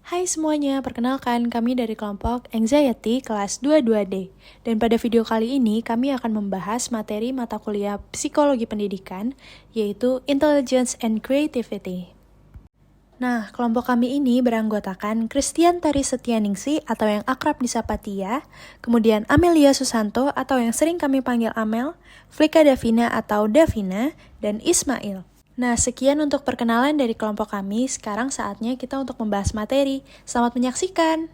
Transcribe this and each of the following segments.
Hai semuanya, perkenalkan kami dari kelompok Anxiety kelas 22D. Dan pada video kali ini kami akan membahas materi mata kuliah Psikologi Pendidikan, yaitu Intelligence and Creativity. Nah, kelompok kami ini beranggotakan Christian Tari Setianingsi atau yang akrab disapa Tia, kemudian Amelia Susanto atau yang sering kami panggil Amel, Flika Davina atau Davina, dan Ismail. Nah, sekian untuk perkenalan dari kelompok kami. Sekarang saatnya kita untuk membahas materi. Selamat menyaksikan!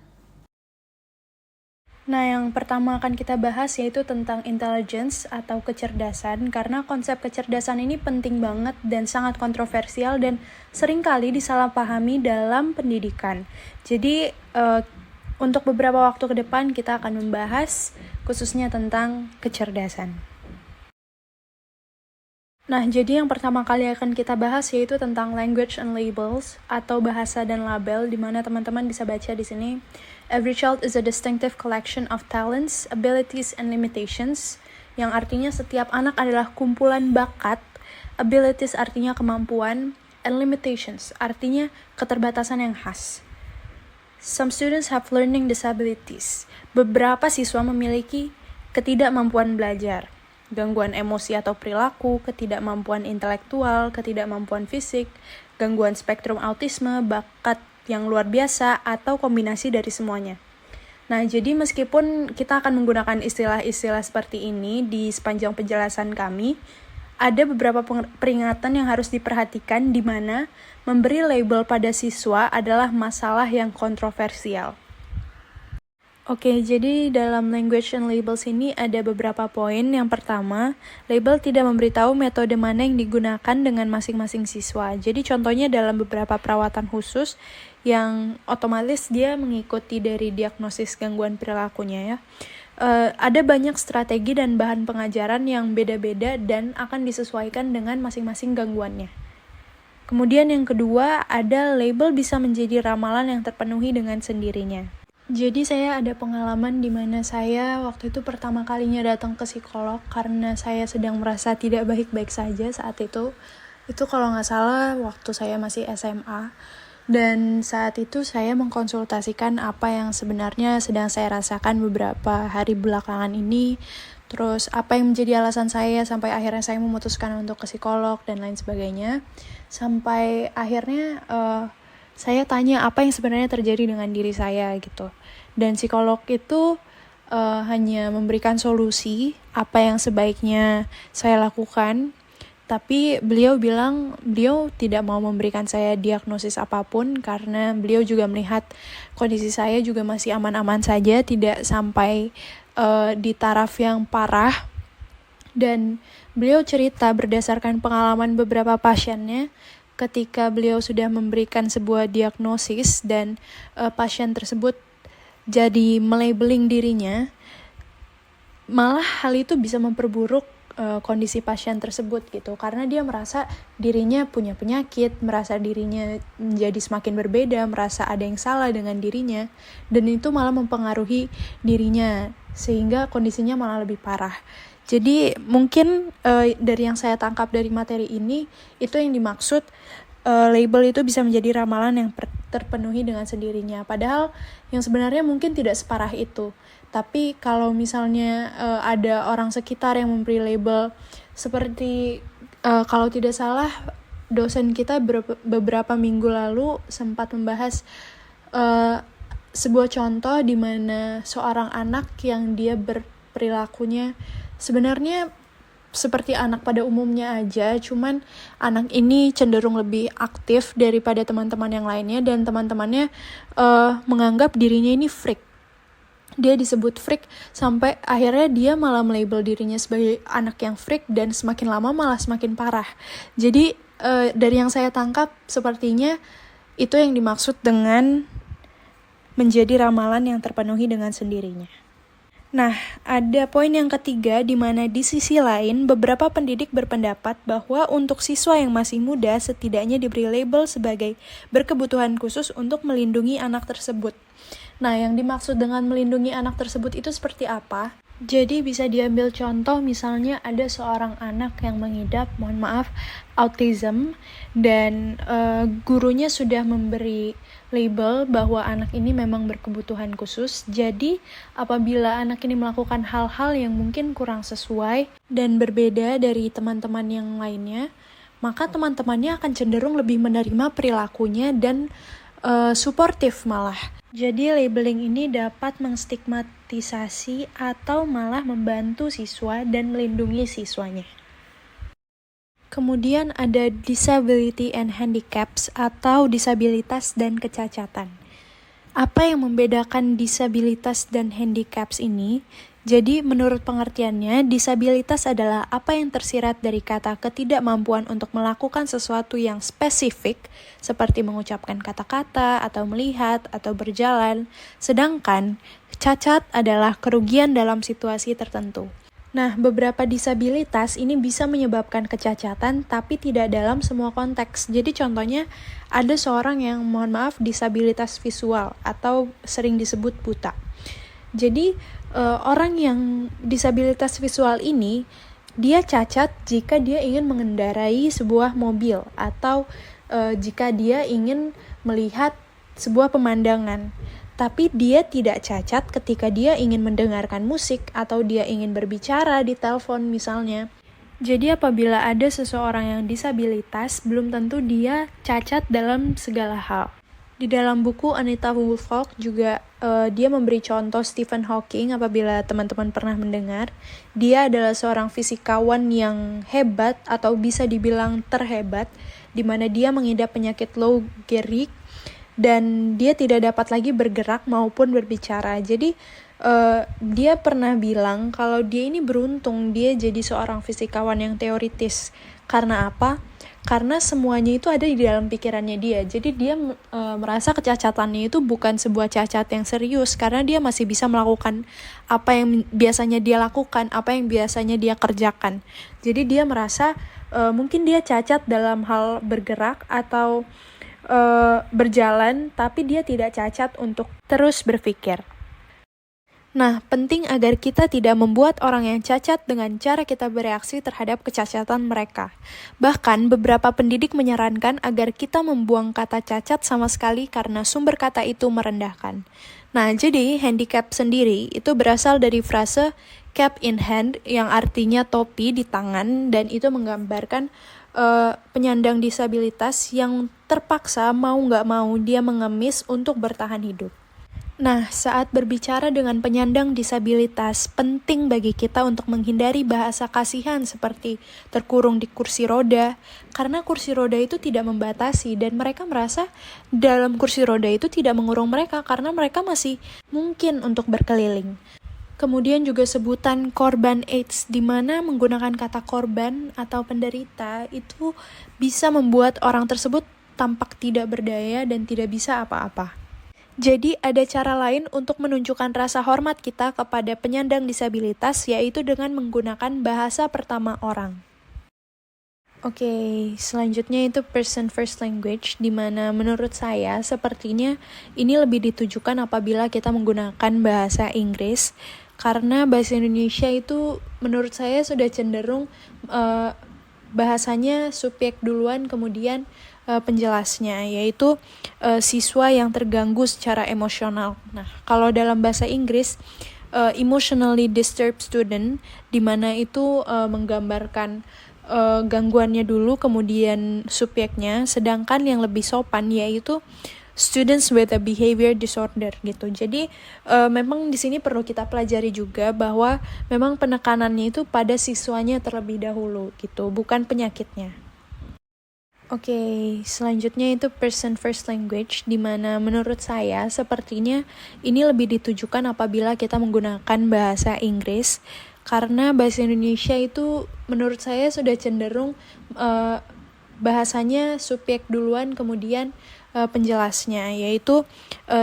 Nah, yang pertama akan kita bahas yaitu tentang intelligence atau kecerdasan, karena konsep kecerdasan ini penting banget dan sangat kontroversial dan seringkali disalahpahami dalam pendidikan. Jadi, untuk beberapa waktu ke depan kita akan membahas khususnya tentang kecerdasan. Nah, jadi yang pertama kali akan kita bahas yaitu tentang language and labels atau bahasa dan label, di mana teman-teman bisa baca di sini. Every child is a distinctive collection of talents, abilities, and limitations, yang artinya setiap anak adalah kumpulan bakat, abilities artinya kemampuan, and limitations artinya keterbatasan yang khas. Some students have learning disabilities. Beberapa siswa memiliki ketidakmampuan belajar, gangguan emosi atau perilaku, ketidakmampuan intelektual, ketidakmampuan fisik, gangguan spektrum autisme, bakat yang luar biasa, atau kombinasi dari semuanya. Nah, jadi meskipun kita akan menggunakan istilah-istilah seperti ini di sepanjang penjelasan kami, ada beberapa peringatan yang harus diperhatikan di mana memberi label pada siswa adalah masalah yang kontroversial. Oke, jadi dalam language and labels ini ada beberapa poin. Yang pertama, label tidak memberitahu metode mana yang digunakan dengan masing-masing siswa. Jadi contohnya dalam beberapa perawatan khusus yang otomatis dia mengikuti dari diagnosis gangguan perilakunya ya. Ada banyak strategi dan bahan pengajaran yang beda-beda dan akan disesuaikan dengan masing-masing gangguannya. Kemudian yang kedua, ada label bisa menjadi ramalan yang terpenuhi dengan sendirinya. Jadi saya ada pengalaman di mana saya waktu itu pertama kalinya datang ke psikolog karena saya sedang merasa tidak baik-baik saja saat itu. Itu kalau nggak salah waktu saya masih SMA. Dan saat itu saya mengkonsultasikan apa yang sebenarnya sedang saya rasakan beberapa hari belakangan ini. Terus apa yang menjadi alasan saya sampai akhirnya saya memutuskan untuk ke psikolog dan lain sebagainya. Sampai akhirnya saya tanya apa yang sebenarnya terjadi dengan diri saya gitu. Dan psikolog itu hanya memberikan solusi apa yang sebaiknya saya lakukan. Tapi beliau bilang beliau tidak mau memberikan saya diagnosis apapun karena beliau juga melihat kondisi saya juga masih aman-aman saja, tidak sampai di taraf yang parah. Dan beliau cerita berdasarkan pengalaman beberapa pasiennya ketika beliau sudah memberikan sebuah diagnosis dan pasien tersebut jadi melabeling dirinya, malah hal itu bisa memperburuk kondisi pasien tersebut gitu, karena dia merasa dirinya punya penyakit, merasa dirinya menjadi semakin berbeda, merasa ada yang salah dengan dirinya, dan itu malah mempengaruhi dirinya sehingga kondisinya malah lebih parah. Jadi mungkin dari yang saya tangkap dari materi ini, itu yang dimaksud label itu bisa menjadi ramalan yang terpenuhi dengan sendirinya. Padahal yang sebenarnya mungkin tidak separah itu. Tapi kalau misalnya ada orang sekitar yang memberi label seperti kalau tidak salah dosen kita beberapa minggu lalu sempat membahas sebuah contoh di mana seorang anak yang dia berperilakunya sebenarnya seperti anak pada umumnya aja, cuman anak ini cenderung lebih aktif daripada teman-teman yang lainnya dan teman-temannya menganggap dirinya ini freak. Dia disebut freak sampai akhirnya dia malah melabel dirinya sebagai anak yang freak dan semakin lama malah semakin parah. Jadi dari yang saya tangkap sepertinya itu yang dimaksud dengan menjadi ramalan yang terpenuhi dengan sendirinya. Nah, ada poin yang ketiga di mana di sisi lain beberapa pendidik berpendapat bahwa untuk siswa yang masih muda setidaknya diberi label sebagai berkebutuhan khusus untuk melindungi anak tersebut. Nah, yang dimaksud dengan melindungi anak tersebut itu seperti apa? Jadi bisa diambil contoh misalnya ada seorang anak yang mengidap, mohon maaf, autism dan gurunya sudah memberi label bahwa anak ini memang berkebutuhan khusus. Jadi apabila anak ini melakukan hal-hal yang mungkin kurang sesuai dan berbeda dari teman-teman yang lainnya, maka teman-temannya akan cenderung lebih menerima perilakunya dan suportif malah. Jadi labeling ini dapat menstigmatisasi atau malah membantu siswa dan melindungi siswanya. Kemudian ada disability and handicaps atau disabilitas dan kecacatan. Apa yang membedakan disabilitas dan handicaps ini? Jadi menurut pengertiannya, disabilitas adalah apa yang tersirat dari kata ketidakmampuan untuk melakukan sesuatu yang spesifik, seperti mengucapkan kata-kata, atau melihat, atau berjalan, sedangkan cacat adalah kerugian dalam situasi tertentu. Nah, beberapa disabilitas ini bisa menyebabkan kecacatan, tapi tidak dalam semua konteks. Jadi contohnya, ada seorang yang, mohon maaf, disabilitas visual, atau sering disebut buta. Jadi, orang yang disabilitas visual ini, dia cacat jika dia ingin mengendarai sebuah mobil, atau jika dia ingin melihat sebuah pemandangan. Tapi dia tidak cacat ketika dia ingin mendengarkan musik atau dia ingin berbicara di telepon misalnya. Jadi apabila ada seseorang yang disabilitas, belum tentu dia cacat dalam segala hal. Di dalam buku Anita Woolfolk juga dia memberi contoh Stephen Hawking apabila teman-teman pernah mendengar. Dia adalah seorang fisikawan yang hebat atau bisa dibilang terhebat, di mana dia mengidap penyakit Lou Gehrig dan dia tidak dapat lagi bergerak maupun berbicara. Jadi dia pernah bilang kalau dia ini beruntung dia jadi seorang fisikawan yang teoritis. Karena apa? Karena semuanya itu ada di dalam pikirannya dia. Jadi dia merasa kecacatannya itu bukan sebuah cacat yang serius, karena dia masih bisa melakukan apa yang biasanya dia lakukan, apa yang biasanya dia kerjakan. Jadi dia merasa mungkin dia cacat dalam hal bergerak atau berjalan, tapi dia tidak cacat untuk terus berpikir. Nah, penting agar kita tidak membuat orang yang cacat dengan cara kita bereaksi terhadap kecacatan mereka. Bahkan, beberapa pendidik menyarankan agar kita membuang kata cacat sama sekali karena sumber kata itu merendahkan. Nah, jadi handicap sendiri itu berasal dari frase cap in hand yang artinya topi di tangan, dan itu menggambarkan penyandang disabilitas yang terpaksa mau nggak mau dia mengemis untuk bertahan hidup. Nah, saat berbicara dengan penyandang disabilitas, penting bagi kita untuk menghindari bahasa kasihan seperti terkurung di kursi roda, karena kursi roda itu tidak membatasi dan mereka merasa dalam kursi roda itu tidak mengurung mereka karena mereka masih mungkin untuk berkeliling. Kemudian juga sebutan korban AIDS, di mana menggunakan kata korban atau penderita itu bisa membuat orang tersebut tampak tidak berdaya dan tidak bisa apa-apa. Jadi ada cara lain untuk menunjukkan rasa hormat kita kepada penyandang disabilitas, yaitu dengan menggunakan bahasa pertama orang. Oke, selanjutnya itu person first language, di mana menurut saya sepertinya ini lebih ditujukan apabila kita menggunakan bahasa Inggris, karena bahasa Indonesia itu menurut saya sudah cenderung bahasanya subjek duluan kemudian penjelasnya, yaitu siswa yang terganggu secara emosional. Nah, kalau dalam bahasa Inggris, emotionally disturbed student, di mana itu menggambarkan gangguannya dulu, kemudian subjeknya, sedangkan yang lebih sopan yaitu students with a behavior disorder gitu. Jadi memang di sini perlu kita pelajari juga bahwa memang penekanannya itu pada siswanya terlebih dahulu gitu, bukan penyakitnya. Oke, selanjutnya itu person first language, di mana menurut saya sepertinya ini lebih ditujukan apabila kita menggunakan bahasa Inggris, karena bahasa Indonesia itu menurut saya sudah cenderung bahasanya subjek duluan kemudian penjelasnya, yaitu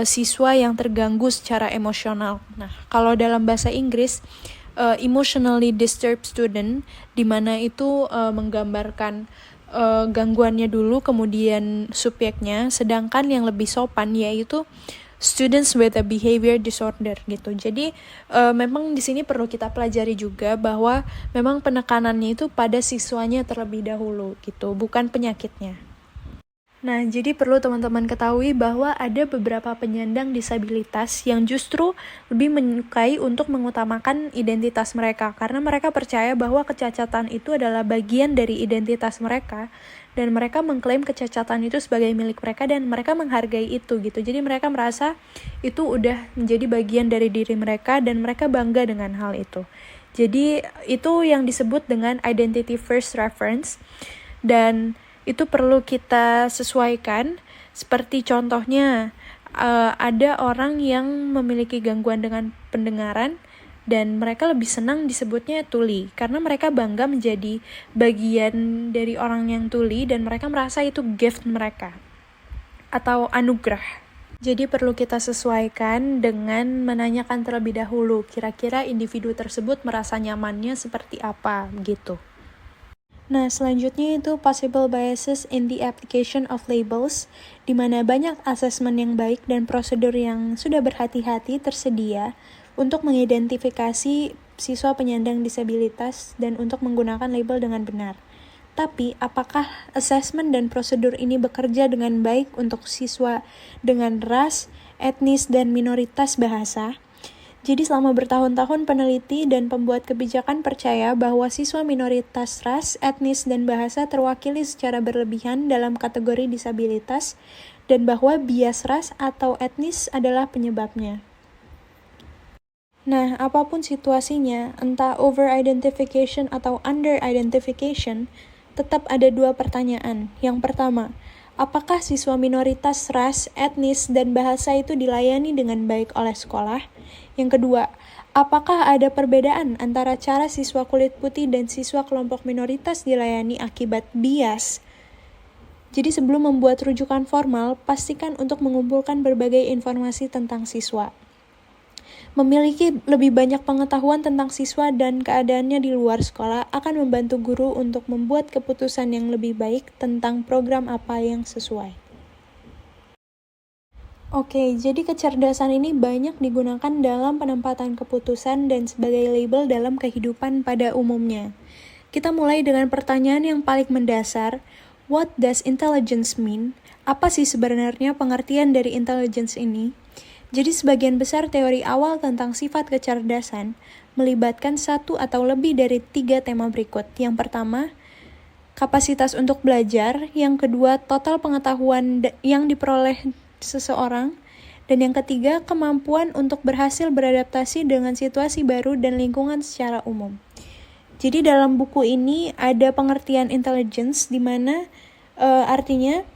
siswa yang terganggu secara emosional. Nah, kalau dalam bahasa Inggris, emotionally disturbed student, di mana itu menggambarkan gangguannya dulu kemudian subjeknya, sedangkan yang lebih sopan yaitu students with a behavior disorder gitu. Jadi memang di sini perlu kita pelajari juga bahwa memang penekanannya itu pada siswanya terlebih dahulu gitu, bukan penyakitnya. Nah, jadi perlu teman-teman ketahui bahwa ada beberapa penyandang disabilitas yang justru lebih menyukai untuk mengutamakan identitas mereka, karena mereka percaya bahwa kecacatan itu adalah bagian dari identitas mereka, dan mereka mengklaim kecacatan itu sebagai milik mereka, dan mereka menghargai itu gitu. Jadi mereka merasa itu udah menjadi bagian dari diri mereka, dan mereka bangga dengan hal itu. Jadi itu yang disebut dengan identity first reference, dan itu perlu kita sesuaikan. Seperti contohnya ada orang yang memiliki gangguan dengan pendengaran dan mereka lebih senang disebutnya tuli karena mereka bangga menjadi bagian dari orang yang tuli dan mereka merasa itu gift mereka atau anugerah. Jadi perlu kita sesuaikan dengan menanyakan terlebih dahulu kira-kira individu tersebut merasa nyamannya seperti apa gitu. Nah, selanjutnya itu possible biases in the application of labels, di mana banyak asesmen yang baik dan prosedur yang sudah berhati-hati tersedia untuk mengidentifikasi siswa penyandang disabilitas dan untuk menggunakan label dengan benar. Tapi, apakah asesmen dan prosedur ini bekerja dengan baik untuk siswa dengan ras, etnis, dan minoritas bahasa? Jadi selama bertahun-tahun peneliti dan pembuat kebijakan percaya bahwa siswa minoritas ras, etnis, dan bahasa terwakili secara berlebihan dalam kategori disabilitas dan bahwa bias ras atau etnis adalah penyebabnya. Nah, apapun situasinya, entah over-identification atau under-identification, tetap ada dua pertanyaan. Yang pertama, apakah siswa minoritas ras, etnis, dan bahasa itu dilayani dengan baik oleh sekolah? Yang kedua, apakah ada perbedaan antara cara siswa kulit putih dan siswa kelompok minoritas dilayani akibat bias? Jadi sebelum membuat rujukan formal, pastikan untuk mengumpulkan berbagai informasi tentang siswa. Memiliki lebih banyak pengetahuan tentang siswa dan keadaannya di luar sekolah akan membantu guru untuk membuat keputusan yang lebih baik tentang program apa yang sesuai. Oke, jadi kecerdasan ini banyak digunakan dalam penempatan keputusan dan sebagai label dalam kehidupan pada umumnya. Kita mulai dengan pertanyaan yang paling mendasar, what does intelligence mean? Apa sih sebenarnya pengertian dari intelligence ini? Jadi sebagian besar teori awal tentang sifat kecerdasan melibatkan satu atau lebih dari 3 tema berikut. Yang pertama, kapasitas untuk belajar. Yang kedua, total pengetahuan yang diperoleh seseorang. Dan yang ketiga, kemampuan untuk berhasil beradaptasi dengan situasi baru dan lingkungan secara umum. Jadi dalam buku ini ada pengertian intelligence di mana artinya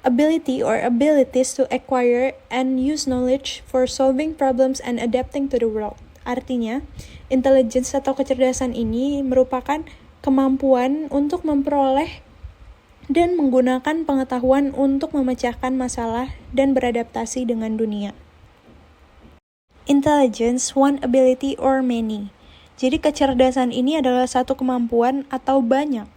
ability or abilities to acquire and use knowledge for solving problems and adapting to the world. Artinya, intelligence atau kecerdasan ini merupakan kemampuan untuk memperoleh dan menggunakan pengetahuan untuk memecahkan masalah dan beradaptasi dengan dunia. Intelligence, one ability or many. Jadi kecerdasan ini adalah satu kemampuan atau banyak.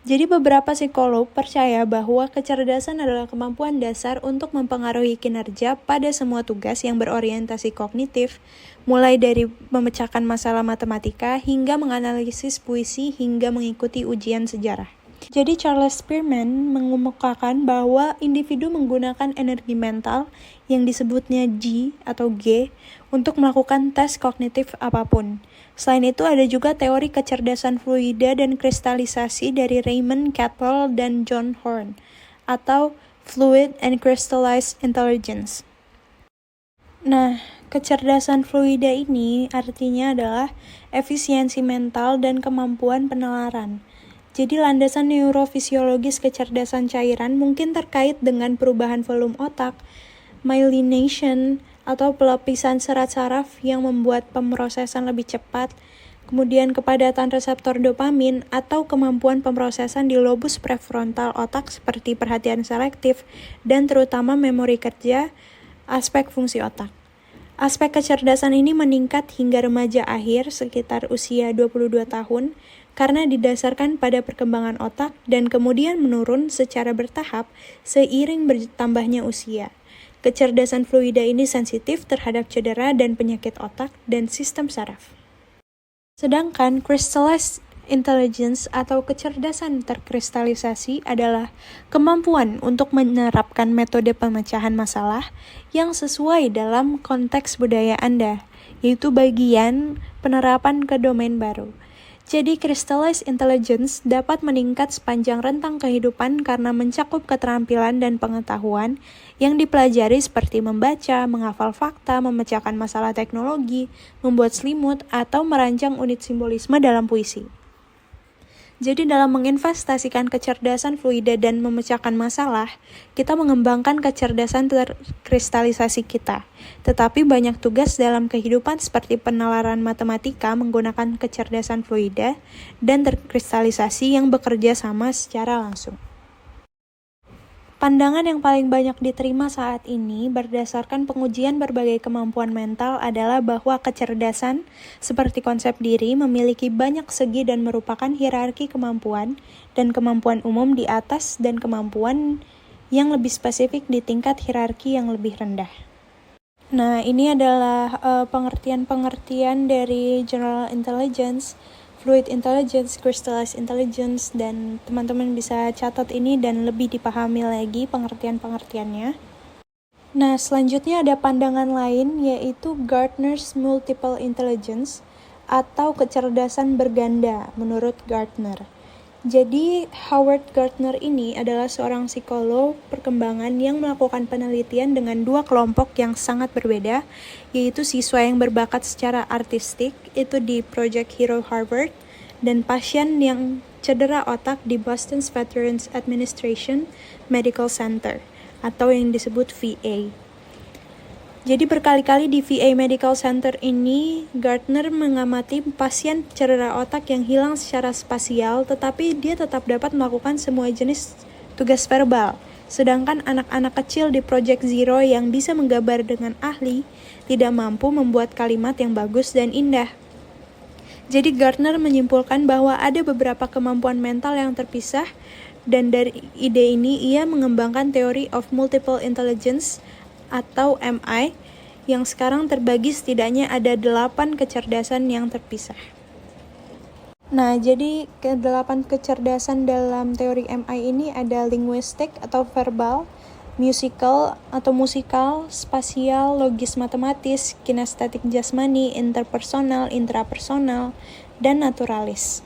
Jadi beberapa psikolog percaya bahwa kecerdasan adalah kemampuan dasar untuk mempengaruhi kinerja pada semua tugas yang berorientasi kognitif, mulai dari memecahkan masalah matematika hingga menganalisis puisi hingga mengikuti ujian sejarah. Jadi Charles Spearman mengemukakan bahwa individu menggunakan energi mental yang disebutnya G atau G untuk melakukan tes kognitif apapun. Selain itu ada juga teori kecerdasan fluida dan kristalisasi dari Raymond Cattell dan John Horn atau Fluid and Crystallized Intelligence. Nah, kecerdasan fluida ini artinya adalah efisiensi mental dan kemampuan penalaran. Jadi landasan neurofisiologis kecerdasan cairan mungkin terkait dengan perubahan volume otak, myelination, atau pelapisan serat saraf yang membuat pemrosesan lebih cepat, kemudian kepadatan reseptor dopamin, atau kemampuan pemrosesan di lobus prefrontal otak seperti perhatian selektif, dan terutama memori kerja, aspek fungsi otak. Aspek kecerdasan ini meningkat hingga remaja akhir sekitar usia 22 tahun, karena didasarkan pada perkembangan otak dan kemudian menurun secara bertahap seiring bertambahnya usia. kecerdasan fluida ini sensitif terhadap cedera dan penyakit otak dan sistem saraf. Sedangkan crystallized intelligence atau kecerdasan terkristalisasi adalah kemampuan untuk menerapkan metode pemecahan masalah yang sesuai dalam konteks budaya Anda, yaitu bagian penerapan ke domain baru. Jadi, crystallized intelligence dapat meningkat sepanjang rentang kehidupan karena mencakup keterampilan dan pengetahuan yang dipelajari seperti membaca, menghafal fakta, memecahkan masalah teknologi, membuat selimut, atau merancang unit simbolisme dalam puisi. Jadi dalam menginvestasikan kecerdasan fluida dan memecahkan masalah, kita mengembangkan kecerdasan terkristalisasi kita. Tetapi banyak tugas dalam kehidupan seperti penalaran matematika menggunakan kecerdasan fluida dan terkristalisasi yang bekerja sama secara langsung. Pandangan yang paling banyak diterima saat ini berdasarkan pengujian berbagai kemampuan mental adalah bahwa kecerdasan, seperti konsep diri, memiliki banyak segi dan merupakan hierarki kemampuan dan kemampuan umum di atas dan kemampuan yang lebih spesifik di tingkat hierarki yang lebih rendah. Nah, ini adalah pengertian-pengertian dari general intelligence, fluid intelligence, crystallized intelligence, dan teman-teman bisa catat ini dan lebih dipahami lagi pengertian-pengertiannya. Nah, selanjutnya ada pandangan lain yaitu Gartner's multiple intelligence atau kecerdasan berganda menurut Gartner. Jadi, Howard Gardner ini adalah seorang psikolog perkembangan yang melakukan penelitian dengan dua kelompok yang sangat berbeda, yaitu siswa yang berbakat secara artistik, itu di Project Hero Harvard, dan pasien yang cedera otak di Boston's Veterans Administration Medical Center, atau yang disebut VA. Jadi berkali-kali di VA Medical Center ini, Gardner mengamati pasien cedera otak yang hilang secara spasial, tetapi dia tetap dapat melakukan semua jenis tugas verbal. Sedangkan anak-anak kecil di Project Zero yang bisa menggambar dengan ahli, tidak mampu membuat kalimat yang bagus dan indah. Jadi Gardner menyimpulkan bahwa ada beberapa kemampuan mental yang terpisah, dan dari ide ini ia mengembangkan teori of multiple intelligence atau MI, yang sekarang terbagi setidaknya ada 8 kecerdasan yang terpisah. Nah, jadi ke-8 kecerdasan dalam teori MI ini ada linguistik atau verbal, musical atau musikal, spasial, logis matematis, kinestetik jasmani, interpersonal, intrapersonal, dan naturalis.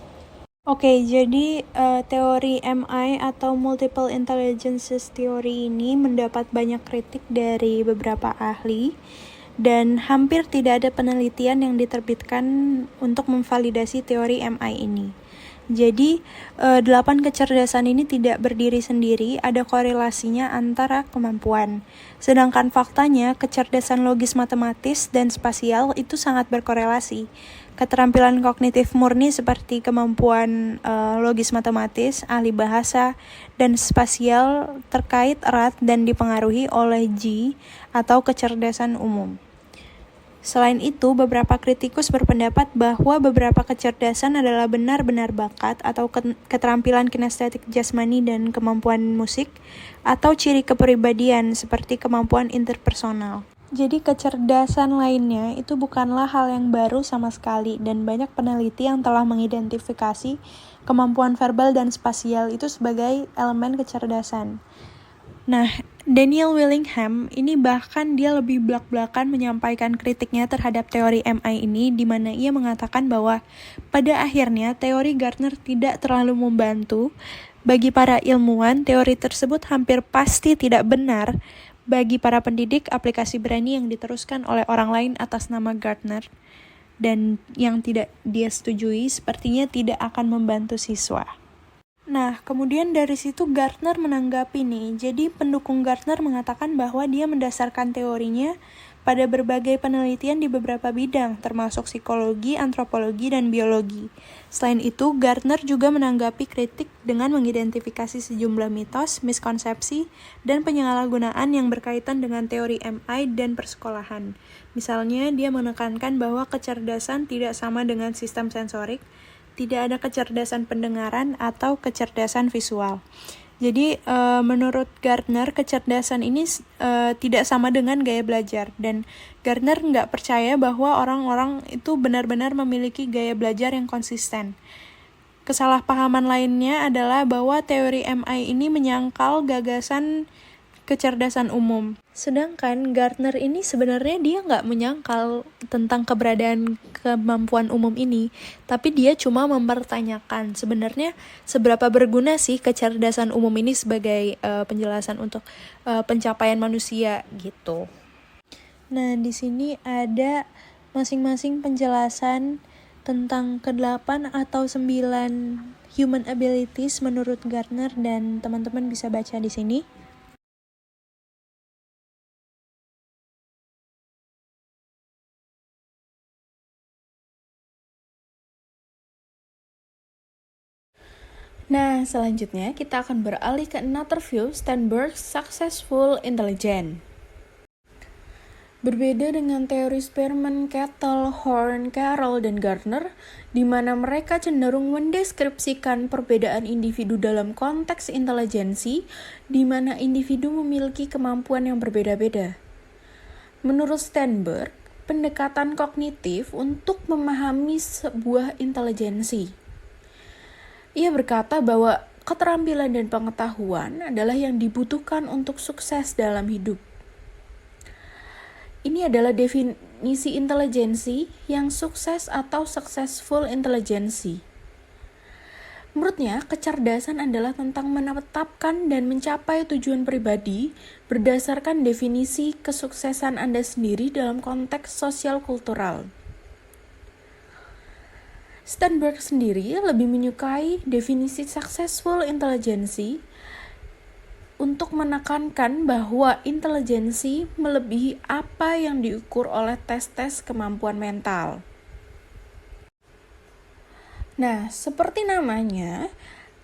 Oke, jadi teori MI atau Multiple Intelligences Theory ini mendapat banyak kritik dari beberapa ahli dan hampir tidak ada penelitian yang diterbitkan untuk memvalidasi teori MI ini. Jadi, 8 kecerdasan ini tidak berdiri sendiri, ada korelasinya antara kemampuan. Sedangkan faktanya, kecerdasan logis matematis dan spasial itu sangat berkorelasi. Keterampilan kognitif murni seperti kemampuan logis matematis, ahli bahasa, dan spasial terkait erat dan dipengaruhi oleh G atau kecerdasan umum. Selain itu, beberapa kritikus berpendapat bahwa beberapa kecerdasan adalah benar-benar bakat atau keterampilan kinestetik jasmani dan kemampuan musik, atau ciri kepribadian seperti kemampuan interpersonal. Jadi kecerdasan lainnya itu bukanlah hal yang baru sama sekali, dan banyak peneliti yang telah mengidentifikasi kemampuan verbal dan spasial itu sebagai elemen kecerdasan. Nah, Daniel Willingham ini bahkan dia lebih belak-belakan menyampaikan kritiknya terhadap teori MI ini, di mana ia mengatakan bahwa pada akhirnya teori Gardner tidak terlalu membantu. Bagi para ilmuwan, teori tersebut hampir pasti tidak benar. Bagi para pendidik, aplikasi berani yang diteruskan oleh orang lain atas nama Gardner dan yang tidak dia setujui sepertinya tidak akan membantu siswa. Nah, kemudian dari situ Gardner menanggapi nih. Jadi pendukung Gardner mengatakan bahwa dia mendasarkan teorinya pada berbagai penelitian di beberapa bidang, termasuk psikologi, antropologi, dan biologi. Selain itu, Gardner juga menanggapi kritik dengan mengidentifikasi sejumlah mitos, miskonsepsi, dan penyalahgunaan yang berkaitan dengan teori MI dan persekolahan. Misalnya, dia menekankan bahwa kecerdasan tidak sama dengan sistem sensorik, tidak ada kecerdasan pendengaran atau kecerdasan visual. Jadi menurut Gardner, kecerdasan ini tidak sama dengan gaya belajar, dan Gardner nggak percaya bahwa orang-orang itu benar-benar memiliki gaya belajar yang konsisten. Kesalahpahaman lainnya adalah bahwa teori MI ini menyangkal gagasan kecerdasan umum. Sedangkan Gardner ini sebenarnya dia nggak menyangkal tentang keberadaan kemampuan umum ini, tapi dia cuma mempertanyakan sebenarnya seberapa berguna sih kecerdasan umum ini sebagai penjelasan untuk pencapaian manusia gitu. Nah, di sini ada masing-masing penjelasan tentang ke-8 atau 9 human abilities menurut Gardner, dan teman-teman bisa baca di sini. Nah, selanjutnya kita akan beralih ke another view, Sternberg's successful intelligence. Berbeda dengan teori Spearman, Kettle, Horn, Carroll, dan Gardner, di mana mereka cenderung mendeskripsikan perbedaan individu dalam konteks intelijensi, di mana individu memiliki kemampuan yang berbeda-beda. Menurut Sternberg, pendekatan kognitif untuk memahami sebuah intelijensi. Ia berkata bahwa keterampilan dan pengetahuan adalah yang dibutuhkan untuk sukses dalam hidup. Ini adalah definisi intelijensi yang sukses atau successful intelligence. Menurutnya, kecerdasan adalah tentang menetapkan dan mencapai tujuan pribadi berdasarkan definisi kesuksesan Anda sendiri dalam konteks sosial kultural. Sternberg sendiri lebih menyukai definisi successful intelligence untuk menekankan bahwa intelijensi melebihi apa yang diukur oleh tes-tes kemampuan mental. Nah, seperti namanya,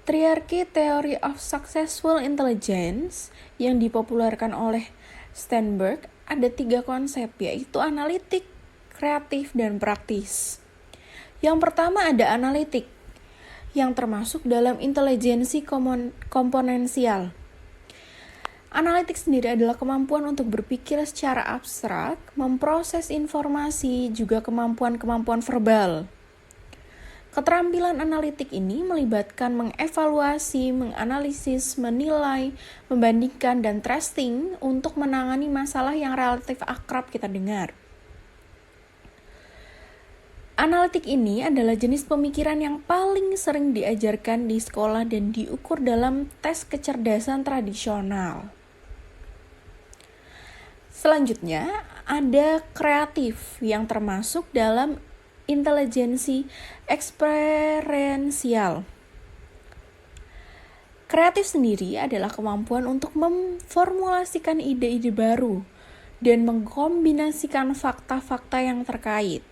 triarki Theory of Successful Intelligence yang dipopulerkan oleh Sternberg ada 3 konsep, yaitu analitik, kreatif, dan praktis. Yang pertama ada analitik, yang termasuk dalam intelijensi komponensial. Analitik sendiri adalah kemampuan untuk berpikir secara abstrak, memproses informasi, juga kemampuan-kemampuan verbal. Keterampilan analitik ini melibatkan mengevaluasi, menganalisis, menilai, membandingkan, dan tracing untuk menangani masalah yang relatif akrab kita dengar. Analitik ini adalah jenis pemikiran yang paling sering diajarkan di sekolah dan diukur dalam tes kecerdasan tradisional. Selanjutnya, ada kreatif yang termasuk dalam intelijensi eksperensial. Kreatif sendiri adalah kemampuan untuk memformulasikan ide-ide baru dan mengkombinasikan fakta-fakta yang terkait.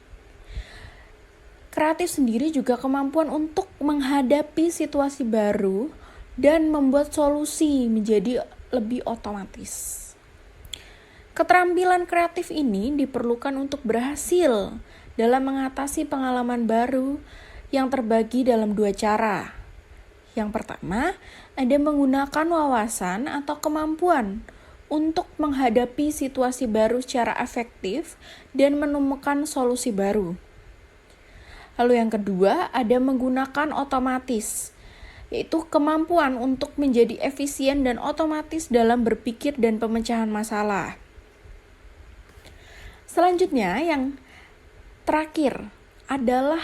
Kreatif sendiri juga kemampuan untuk menghadapi situasi baru dan membuat solusi menjadi lebih otomatis. Keterampilan kreatif ini diperlukan untuk berhasil dalam mengatasi pengalaman baru yang terbagi dalam 2 cara. Yang pertama, ada menggunakan wawasan atau kemampuan untuk menghadapi situasi baru secara efektif dan menemukan solusi baru. Lalu yang kedua, ada menggunakan otomatis, yaitu kemampuan untuk menjadi efisien dan otomatis dalam berpikir dan pemecahan masalah. Selanjutnya, yang terakhir adalah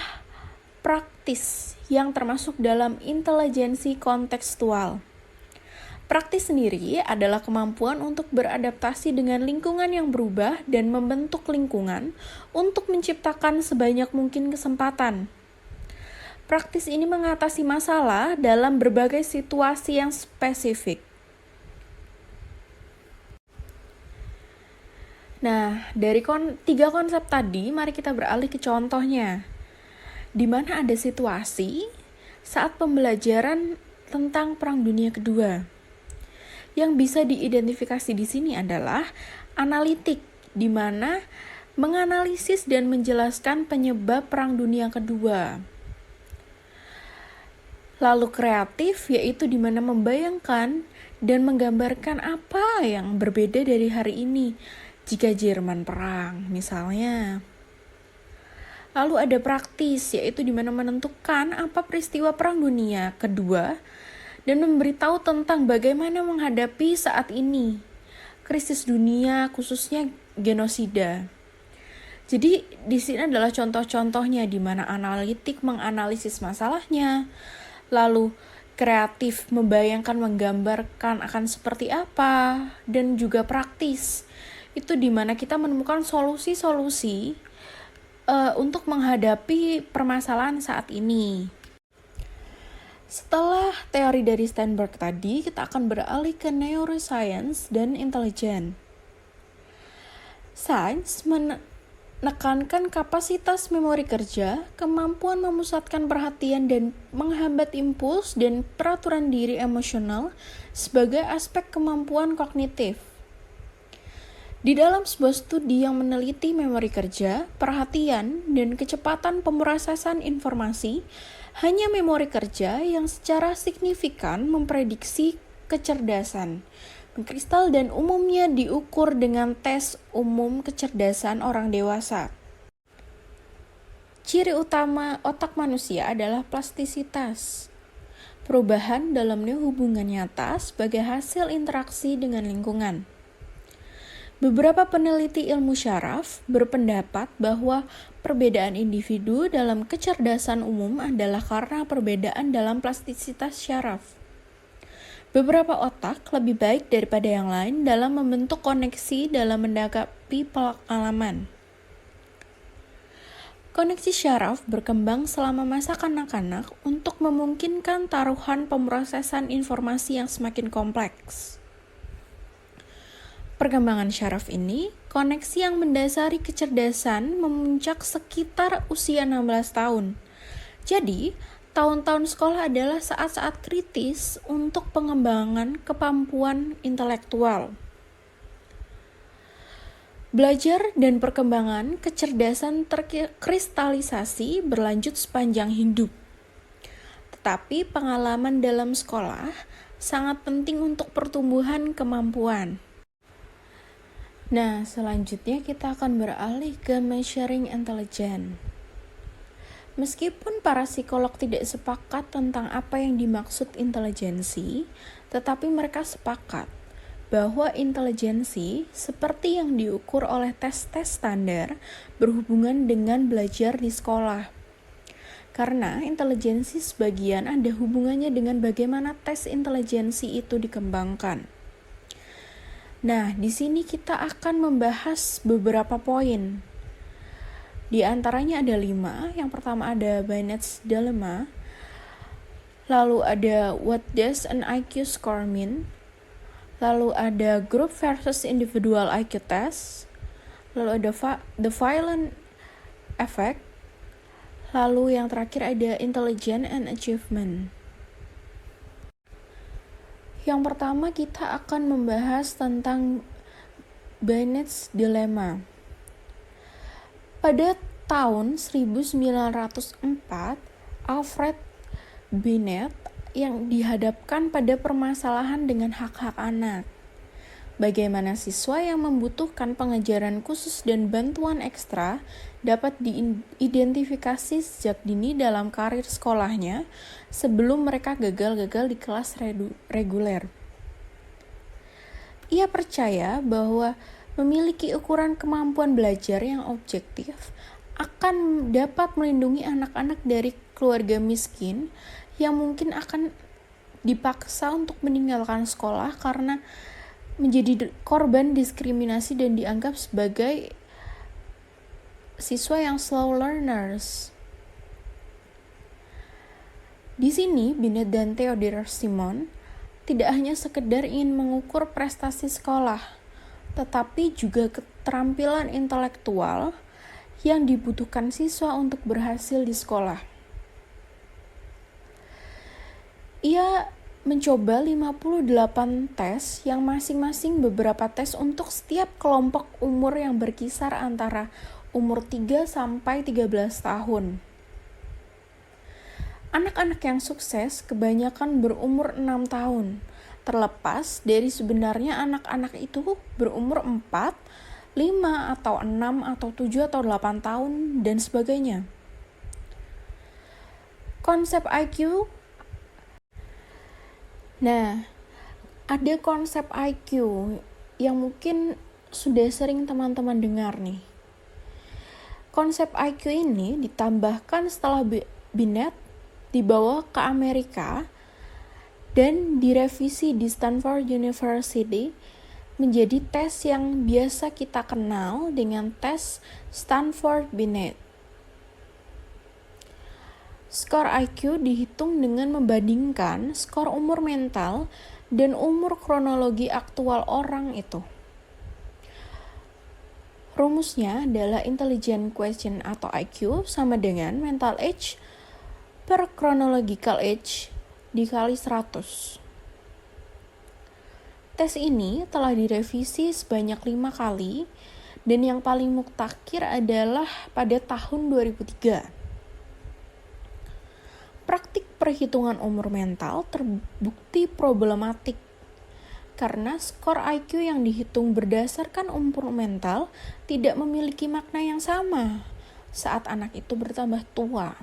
praktis yang termasuk dalam intelijensi kontekstual. Praktis sendiri adalah kemampuan untuk beradaptasi dengan lingkungan yang berubah dan membentuk lingkungan untuk menciptakan sebanyak mungkin kesempatan. Praktis ini mengatasi masalah dalam berbagai situasi yang spesifik. Nah, dari 3 konsep tadi, mari kita beralih ke contohnya. Di mana ada situasi saat pembelajaran tentang Perang Dunia Kedua. Yang bisa diidentifikasi di sini adalah analitik, di mana menganalisis dan menjelaskan penyebab Perang Dunia Kedua. Lalu kreatif yaitu di mana membayangkan dan menggambarkan apa yang berbeda dari hari ini jika Jerman perang misalnya. Lalu ada praktis yaitu di mana menentukan apa peristiwa Perang Dunia Kedua dan memberitahu tentang bagaimana menghadapi saat ini krisis dunia khususnya genosida. Jadi di sini adalah contoh-contohnya di mana analitik menganalisis masalahnya, lalu kreatif membayangkan, menggambarkan akan seperti apa, dan juga praktis. Itu di mana kita menemukan solusi-solusi untuk menghadapi permasalahan saat ini. Setelah teori dari Steinberg tadi, kita akan beralih ke neuroscience dan intelijen. Sains menekankan kapasitas memori kerja, kemampuan memusatkan perhatian dan menghambat impuls dan peraturan diri emosional sebagai aspek kemampuan kognitif. Di dalam sebuah studi yang meneliti memori kerja, perhatian, dan kecepatan pemrosesan informasi, hanya memori kerja yang secara signifikan memprediksi kecerdasan mengkristal dan umumnya diukur dengan tes umum kecerdasan orang dewasa. Ciri utama otak manusia adalah plastisitas, perubahan dalamnya hubungan nyata sebagai hasil interaksi dengan lingkungan. Beberapa peneliti ilmu syaraf berpendapat bahwa perbedaan individu dalam kecerdasan umum adalah karena perbedaan dalam plastisitas syaraf. Beberapa otak lebih baik daripada yang lain dalam membentuk koneksi dalam menanggapi pengalaman. Koneksi syaraf berkembang selama masa kanak-kanak untuk memungkinkan taruhan pemrosesan informasi yang semakin kompleks. Perkembangan syaraf ini, koneksi yang mendasari kecerdasan memuncak sekitar usia 16 tahun. Jadi, tahun-tahun sekolah adalah saat-saat kritis untuk pengembangan kemampuan intelektual. Belajar dan perkembangan kecerdasan terkristalisasi berlanjut sepanjang hidup. Tetapi pengalaman dalam sekolah sangat penting untuk pertumbuhan kemampuan. Nah, selanjutnya kita akan beralih ke measuring intelligence. Meskipun para psikolog tidak sepakat tentang apa yang dimaksud intelijensi, tetapi mereka sepakat bahwa intelijensi seperti yang diukur oleh tes-tes standar berhubungan dengan belajar di sekolah. Karena intelijensi sebagian ada hubungannya dengan bagaimana tes intelijensi itu dikembangkan. Nah, di sini kita akan membahas beberapa poin. Di antaranya ada 5. Yang pertama ada Binet's Dilemma. Lalu ada What does an IQ score mean? Lalu ada Group versus Individual IQ test. Lalu ada The Violent Effect. Lalu yang terakhir ada Intelligence and Achievement. Yang pertama kita akan membahas tentang Binet's Dilemma. Pada tahun 1904, Alfred Binet yang dihadapkan pada permasalahan dengan hak-hak anak. Bagaimana siswa yang membutuhkan pengajaran khusus dan bantuan ekstra dapat diidentifikasi sejak dini dalam karir sekolahnya sebelum mereka gagal-gagal di kelas reguler. Ia percaya bahwa memiliki ukuran kemampuan belajar yang objektif akan dapat melindungi anak-anak dari keluarga miskin yang mungkin akan dipaksa untuk meninggalkan sekolah karena menjadi korban diskriminasi dan dianggap sebagai siswa yang slow learners. Di sini, Binet dan Theodore Simon tidak hanya sekedar ingin mengukur prestasi sekolah, tetapi juga keterampilan intelektual yang dibutuhkan siswa untuk berhasil di sekolah. Ia mencoba 58 tes yang masing-masing beberapa tes untuk setiap kelompok umur yang berkisar antara umur 3 sampai 13 tahun. Anak-anak yang sukses kebanyakan berumur 6 tahun, terlepas dari sebenarnya anak-anak itu berumur 4, 5, atau 6, atau 7, atau 8 tahun, dan sebagainya. Konsep IQ. Nah, ada konsep IQ yang mungkin sudah sering teman-teman dengar nih. Konsep IQ ini ditambahkan setelah Binet dibawa ke Amerika dan direvisi di Stanford University menjadi tes yang biasa kita kenal dengan tes Stanford-Binet. Skor IQ dihitung dengan membandingkan skor umur mental dan umur kronologi aktual orang itu. Rumusnya adalah intelligence quotient atau IQ sama dengan mental age per chronological age dikali 100. Tes ini telah direvisi sebanyak 5 kali dan yang paling mutakhir adalah pada tahun 2003. Praktik perhitungan umur mental terbukti problematik karena skor IQ yang dihitung berdasarkan umur mental tidak memiliki makna yang sama saat anak itu bertambah tua.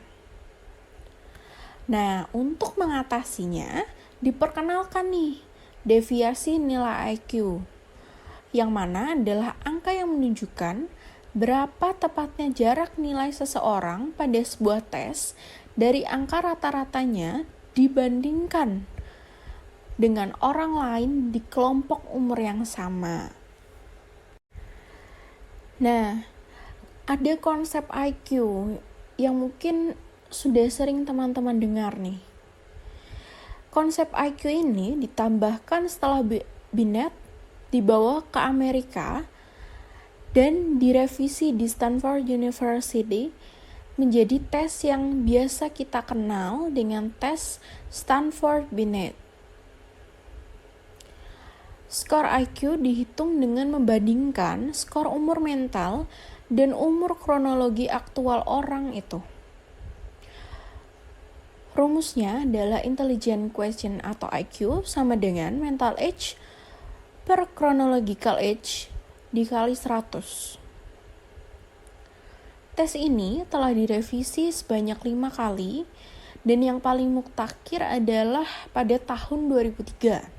Nah, untuk mengatasinya, diperkenalkan nih deviasi nilai IQ, yang mana adalah angka yang menunjukkan berapa tepatnya jarak nilai seseorang pada sebuah tes dari angka rata-ratanya dibandingkan dengan orang lain di kelompok umur yang sama. Nah, ada konsep IQ yang mungkin sudah sering teman-teman dengar nih. Konsep IQ ini ditambahkan setelah Binet dibawa ke Amerika dan direvisi di Stanford University menjadi tes yang biasa kita kenal dengan tes Stanford-Binet. Skor IQ dihitung dengan membandingkan skor umur mental dan umur kronologi aktual orang itu. Rumusnya adalah intelligence quotient atau IQ sama dengan mental age per chronological age dikali 100. Tes ini telah direvisi sebanyak 5 kali dan yang paling mutakhir adalah pada tahun 2003.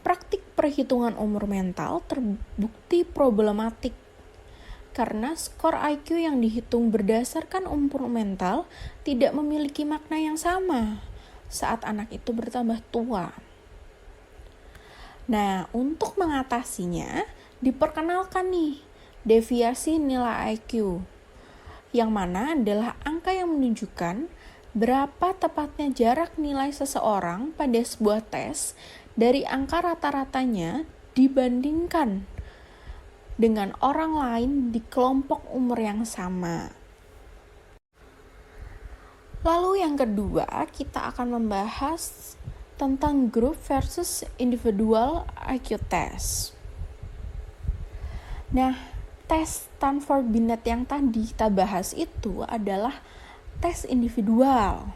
Praktik perhitungan umur mental terbukti problematik karena skor IQ yang dihitung berdasarkan umur mental tidak memiliki makna yang sama saat anak itu bertambah tua. Nah, untuk mengatasinya, diperkenalkan nih deviasi nilai IQ, yang mana adalah angka yang menunjukkan berapa tepatnya jarak nilai seseorang pada sebuah tes dari angka rata-ratanya dibandingkan dengan orang lain di kelompok umur yang sama. Lalu yang kedua, kita akan membahas tentang group versus individual IQ test. Nah, tes Stanford-Binet yang tadi kita bahas itu adalah tes individual,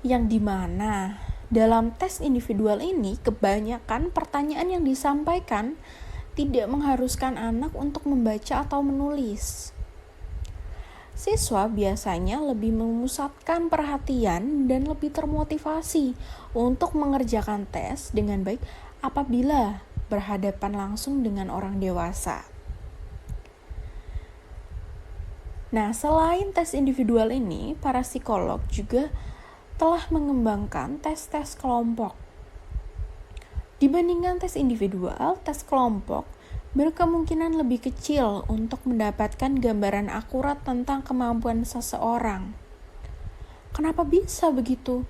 yang dimana dalam tes individual ini kebanyakan pertanyaan yang disampaikan tidak mengharuskan anak untuk membaca atau menulis. Siswa biasanya lebih memusatkan perhatian dan lebih termotivasi untuk mengerjakan tes dengan baik apabila berhadapan langsung dengan orang dewasa. Nah, selain tes individual ini, para psikolog juga telah mengembangkan tes-tes kelompok. Dibandingkan tes individual, tes kelompok berkemungkinan lebih kecil untuk mendapatkan gambaran akurat tentang kemampuan seseorang. Kenapa bisa begitu?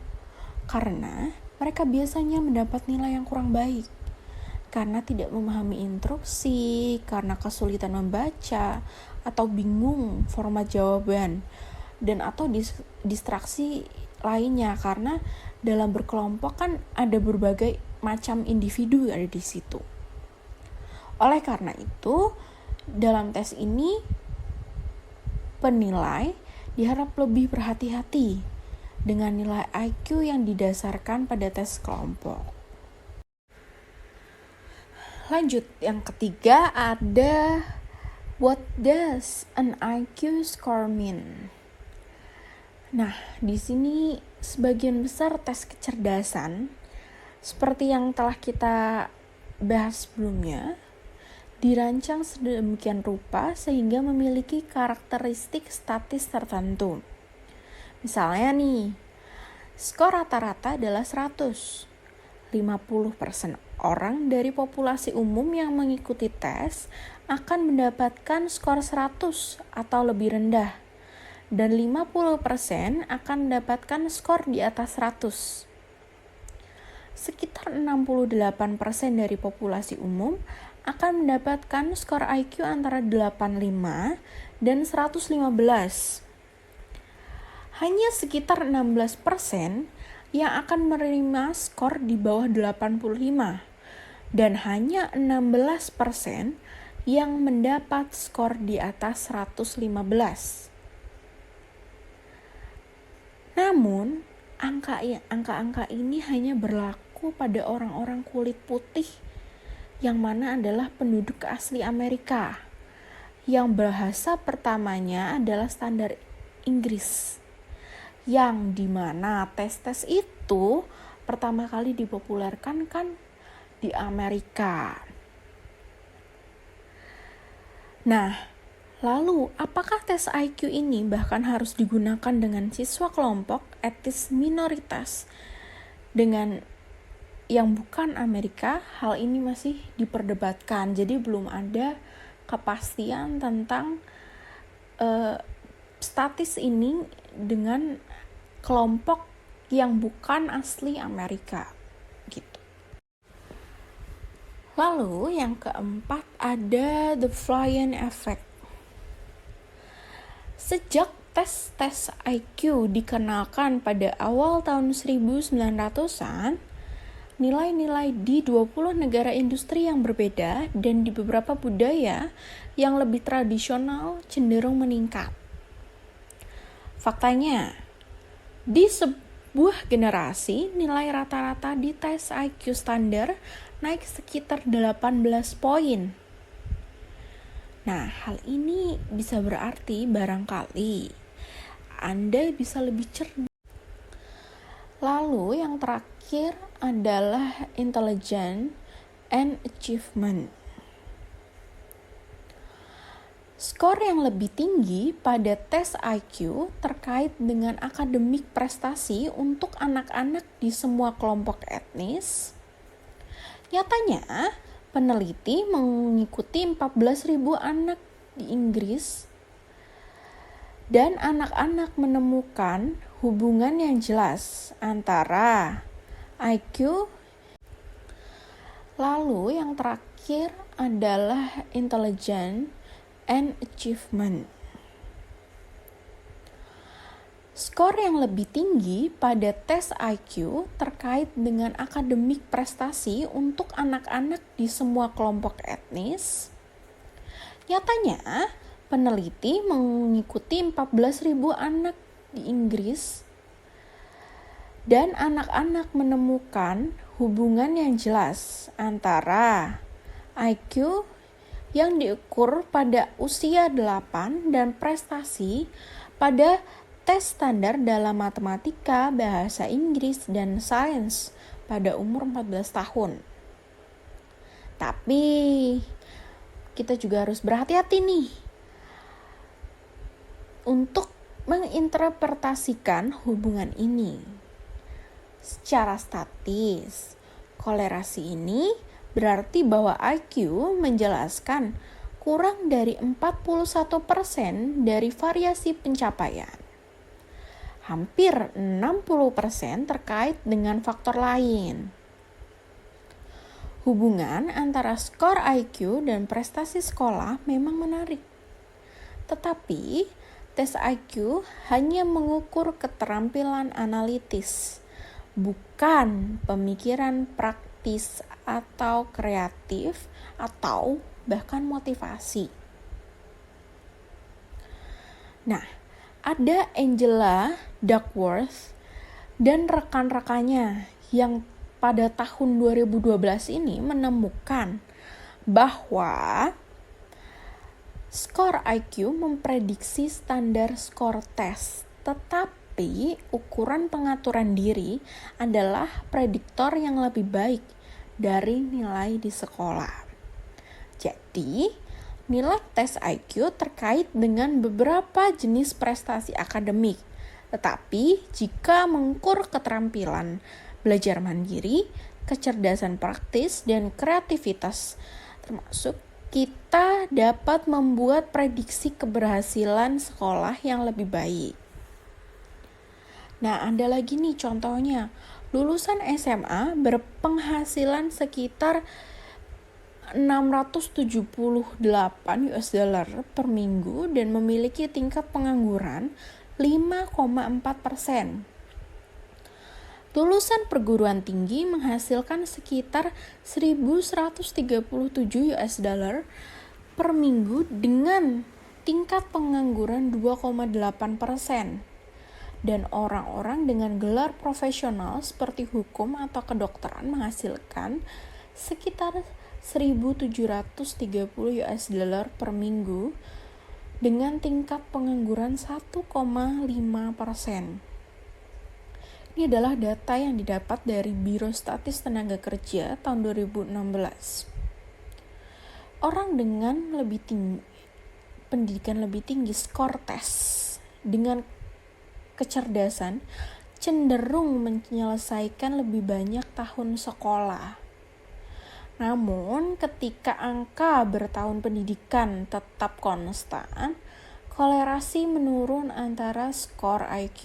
Karena mereka biasanya mendapat nilai yang kurang baik, karena tidak memahami instruksi, karena kesulitan membaca, atau bingung format jawaban, dan atau distraksi lainnya, karena dalam berkelompok kan ada berbagai macam individu yang ada di situ. Oleh karena itu, dalam tes ini penilai diharap lebih berhati-hati dengan nilai IQ yang didasarkan pada tes kelompok. Lanjut, yang ketiga ada what does an IQ score mean? Nah, di sini sebagian besar tes kecerdasan seperti yang telah kita bahas sebelumnya dirancang sedemikian rupa sehingga memiliki karakteristik statis tertentu. Misalnya nih, skor rata-rata adalah 100. 50% orang dari populasi umum yang mengikuti tes akan mendapatkan skor 100 atau lebih rendah. Dan 50% akan mendapatkan skor di atas 100. Sekitar 68% dari populasi umum akan mendapatkan skor IQ antara 85 dan 115. Hanya sekitar 16% yang akan menerima skor di bawah 85 dan hanya 16% yang mendapat skor di atas 115. Namun, angka-angka ini hanya berlaku pada orang-orang kulit putih yang mana adalah penduduk asli Amerika, yang bahasa pertamanya adalah standar Inggris, yang dimana tes-tes itu pertama kali dipopulerkan kan di Amerika. Nah, lalu apakah tes IQ ini bahkan harus digunakan dengan siswa kelompok etnis minoritas dengan yang bukan Amerika? Hal ini masih diperdebatkan, jadi belum ada kepastian tentang statis ini dengan kelompok yang bukan asli Amerika gitu. Lalu yang keempat ada the Flynn effect. Sejak tes IQ dikenalkan pada awal tahun 1900-an, nilai-nilai di 20 negara industri yang berbeda dan di beberapa budaya yang lebih tradisional cenderung meningkat. Faktanya, di sebuah generasi, nilai rata-rata di tes IQ standar naik sekitar 18 poin. Nah, hal ini bisa berarti barangkali Anda bisa lebih cerdas. Lalu yang terakhir adalah intelligence and achievement. Skor yang lebih tinggi pada tes IQ terkait dengan akademik prestasi untuk anak-anak di semua kelompok etnis. Nyatanya, peneliti mengikuti 14.000 anak di Inggris dan anak-anak menemukan hubungan yang jelas antara IQ. Lalu yang terakhir adalah intelligence and achievement. Skor yang lebih tinggi pada tes IQ terkait dengan akademik prestasi untuk anak-anak di semua kelompok etnis. Nyatanya, peneliti mengikuti 14.000 anak di Inggris dan anak-anak menemukan hubungan yang jelas antara IQ yang diukur pada usia 8 dan prestasi pada tes standar dalam matematika, bahasa Inggris, dan sains pada umur 14 tahun. Tapi kita juga harus berhati-hati nih untuk menginterpretasikan hubungan ini. Secara statis, kolerasi ini berarti bahwa IQ menjelaskan kurang dari 41% dari variasi pencapaian. Hampir 60% terkait dengan faktor lain. Hubungan antara skor IQ dan prestasi sekolah memang menarik. Tetapi, tes IQ hanya mengukur keterampilan analitis, bukan pemikiran praktis atau kreatif atau bahkan motivasi. Nah, Ada Angela Duckworth dan rekan-rekannya yang pada tahun 2012 ini menemukan bahwa skor IQ memprediksi standar skor tes, tetapi ukuran pengaturan diri adalah prediktor yang lebih baik dari nilai di sekolah. Jadi, nilai tes IQ terkait dengan beberapa jenis prestasi akademik, tetapi jika mengukur keterampilan belajar mandiri, kecerdasan praktis, dan kreativitas termasuk, kita dapat membuat prediksi keberhasilan sekolah yang lebih baik. Nah, ada lagi nih contohnya. Lulusan SMA berpenghasilan sekitar 678 US dollar per minggu dan memiliki tingkat pengangguran 5,4%. Lulusan perguruan tinggi menghasilkan sekitar 1.137 US dollar per minggu dengan tingkat pengangguran 2,8%. Dan orang-orang dengan gelar profesional seperti hukum atau kedokteran menghasilkan sekitar 1.730 US dollar per minggu dengan tingkat pengangguran 1,5%. Ini adalah data yang didapat dari Biro Statis Tenaga Kerja tahun 2016. Orang dengan pendidikan lebih tinggi skor tes dengan kecerdasan cenderung menyelesaikan lebih banyak tahun sekolah. Namun, ketika angka bertahun pendidikan tetap konstan, kolerasi menurun antara skor IQ,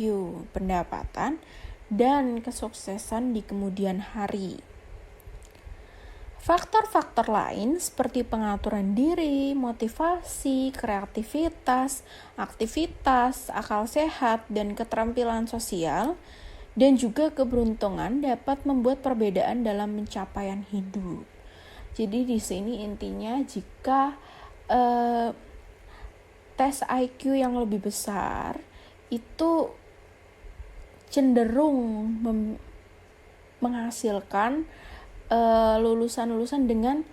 pendapatan, dan kesuksesan di kemudian hari. Faktor-faktor lain seperti pengaturan diri, motivasi, kreativitas, aktivitas, akal sehat, dan keterampilan sosial, dan juga keberuntungan dapat membuat perbedaan dalam pencapaian hidup. Jadi di sini intinya jika tes IQ yang lebih besar itu cenderung menghasilkan lulusan-lulusan dengan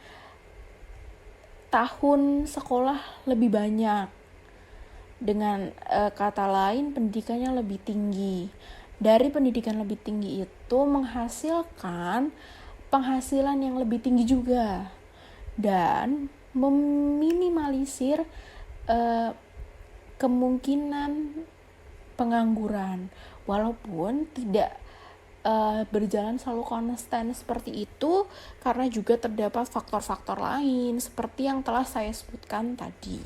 tahun sekolah lebih banyak. Dengan kata lain, pendidikannya lebih tinggi. Dari pendidikan lebih tinggi itu menghasilkan penghasilan yang lebih tinggi juga dan meminimalisir kemungkinan pengangguran, walaupun tidak berjalan selalu konstan seperti itu karena juga terdapat faktor-faktor lain seperti yang telah saya sebutkan tadi.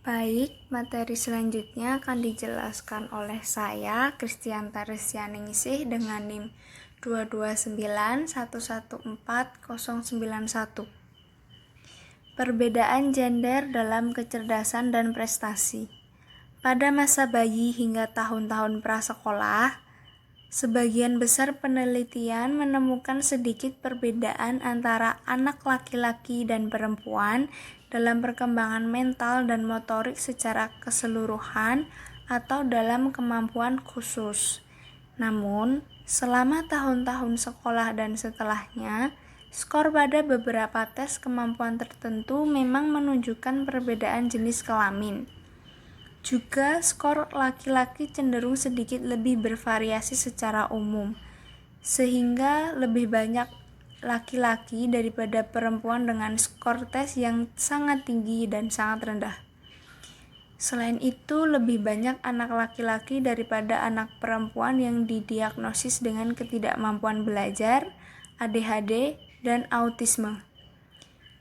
Baik, materi selanjutnya akan dijelaskan oleh saya, Kristianta Resianingsih dengan NIM 229114091. Perbedaan gender dalam kecerdasan dan prestasi. Pada masa bayi hingga tahun-tahun prasekolah, sebagian besar penelitian menemukan sedikit perbedaan antara anak laki-laki dan perempuan dalam perkembangan mental dan motorik secara keseluruhan atau dalam kemampuan khusus. Namun, selama tahun-tahun sekolah dan setelahnya, skor pada beberapa tes kemampuan tertentu memang menunjukkan perbedaan jenis kelamin. Juga skor laki-laki cenderung sedikit lebih bervariasi secara umum, sehingga lebih banyak laki-laki daripada perempuan dengan skor tes yang sangat tinggi dan sangat rendah. Selain itu, lebih banyak anak laki-laki daripada anak perempuan yang didiagnosis dengan ketidakmampuan belajar, ADHD, dan autisme.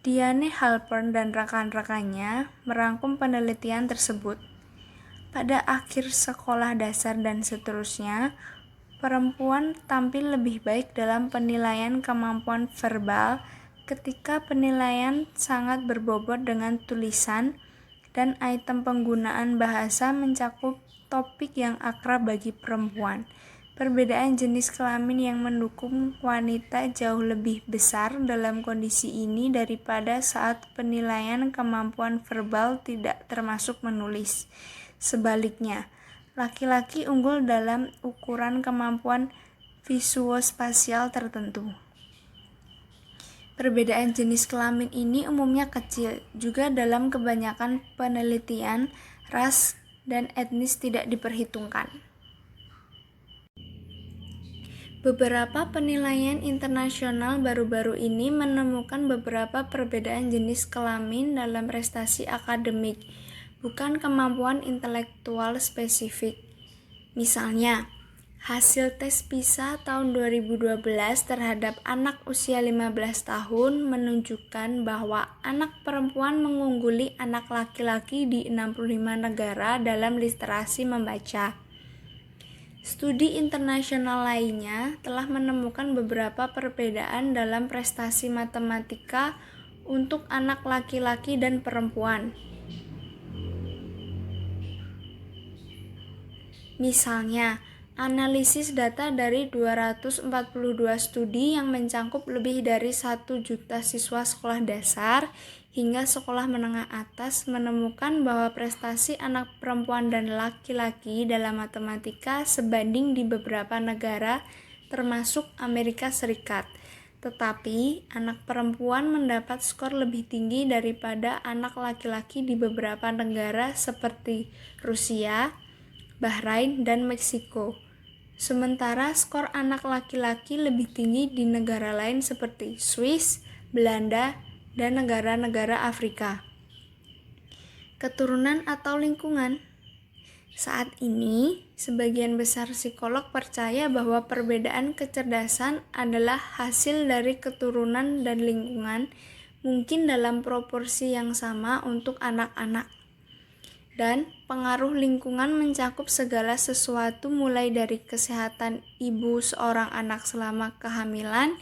Diane Halpern dan rekan-rekannya merangkum penelitian tersebut. Pada akhir sekolah dasar dan seterusnya, perempuan tampil lebih baik dalam penilaian kemampuan verbal ketika penilaian sangat berbobot dengan tulisan dan item penggunaan bahasa mencakup topik yang akrab bagi perempuan. Perbedaan jenis kelamin yang mendukung wanita jauh lebih besar dalam kondisi ini daripada saat penilaian kemampuan verbal tidak termasuk menulis. Sebaliknya, laki-laki unggul dalam ukuran kemampuan visuospasial tertentu. Perbedaan jenis kelamin ini umumnya kecil, juga dalam kebanyakan penelitian, ras dan etnis tidak diperhitungkan. Beberapa penilaian internasional baru-baru ini menemukan beberapa perbedaan jenis kelamin dalam prestasi akademik, bukan kemampuan intelektual spesifik. Misalnya, hasil tes PISA tahun 2012 terhadap anak usia 15 tahun menunjukkan bahwa anak perempuan mengungguli anak laki-laki di 65 negara dalam literasi membaca. Studi internasional lainnya telah menemukan beberapa perbedaan dalam prestasi matematika untuk anak laki-laki dan perempuan. Misalnya, analisis data dari 242 studi yang mencakup lebih dari 1 juta siswa sekolah dasar hingga sekolah menengah atas menemukan bahwa prestasi anak perempuan dan laki-laki dalam matematika sebanding di beberapa negara termasuk Amerika Serikat. Tetapi, anak perempuan mendapat skor lebih tinggi daripada anak laki-laki di beberapa negara seperti Rusia, Bahrain, dan Meksiko. Sementara skor anak laki-laki lebih tinggi di negara lain seperti Swiss, Belanda, dan negara-negara Afrika. Keturunan atau lingkungan. Saat ini, sebagian besar psikolog percaya bahwa perbedaan kecerdasan adalah hasil dari keturunan dan lingkungan, mungkin dalam proporsi yang sama untuk anak-anak. Dan pengaruh lingkungan mencakup segala sesuatu mulai dari kesehatan ibu seorang anak selama kehamilan,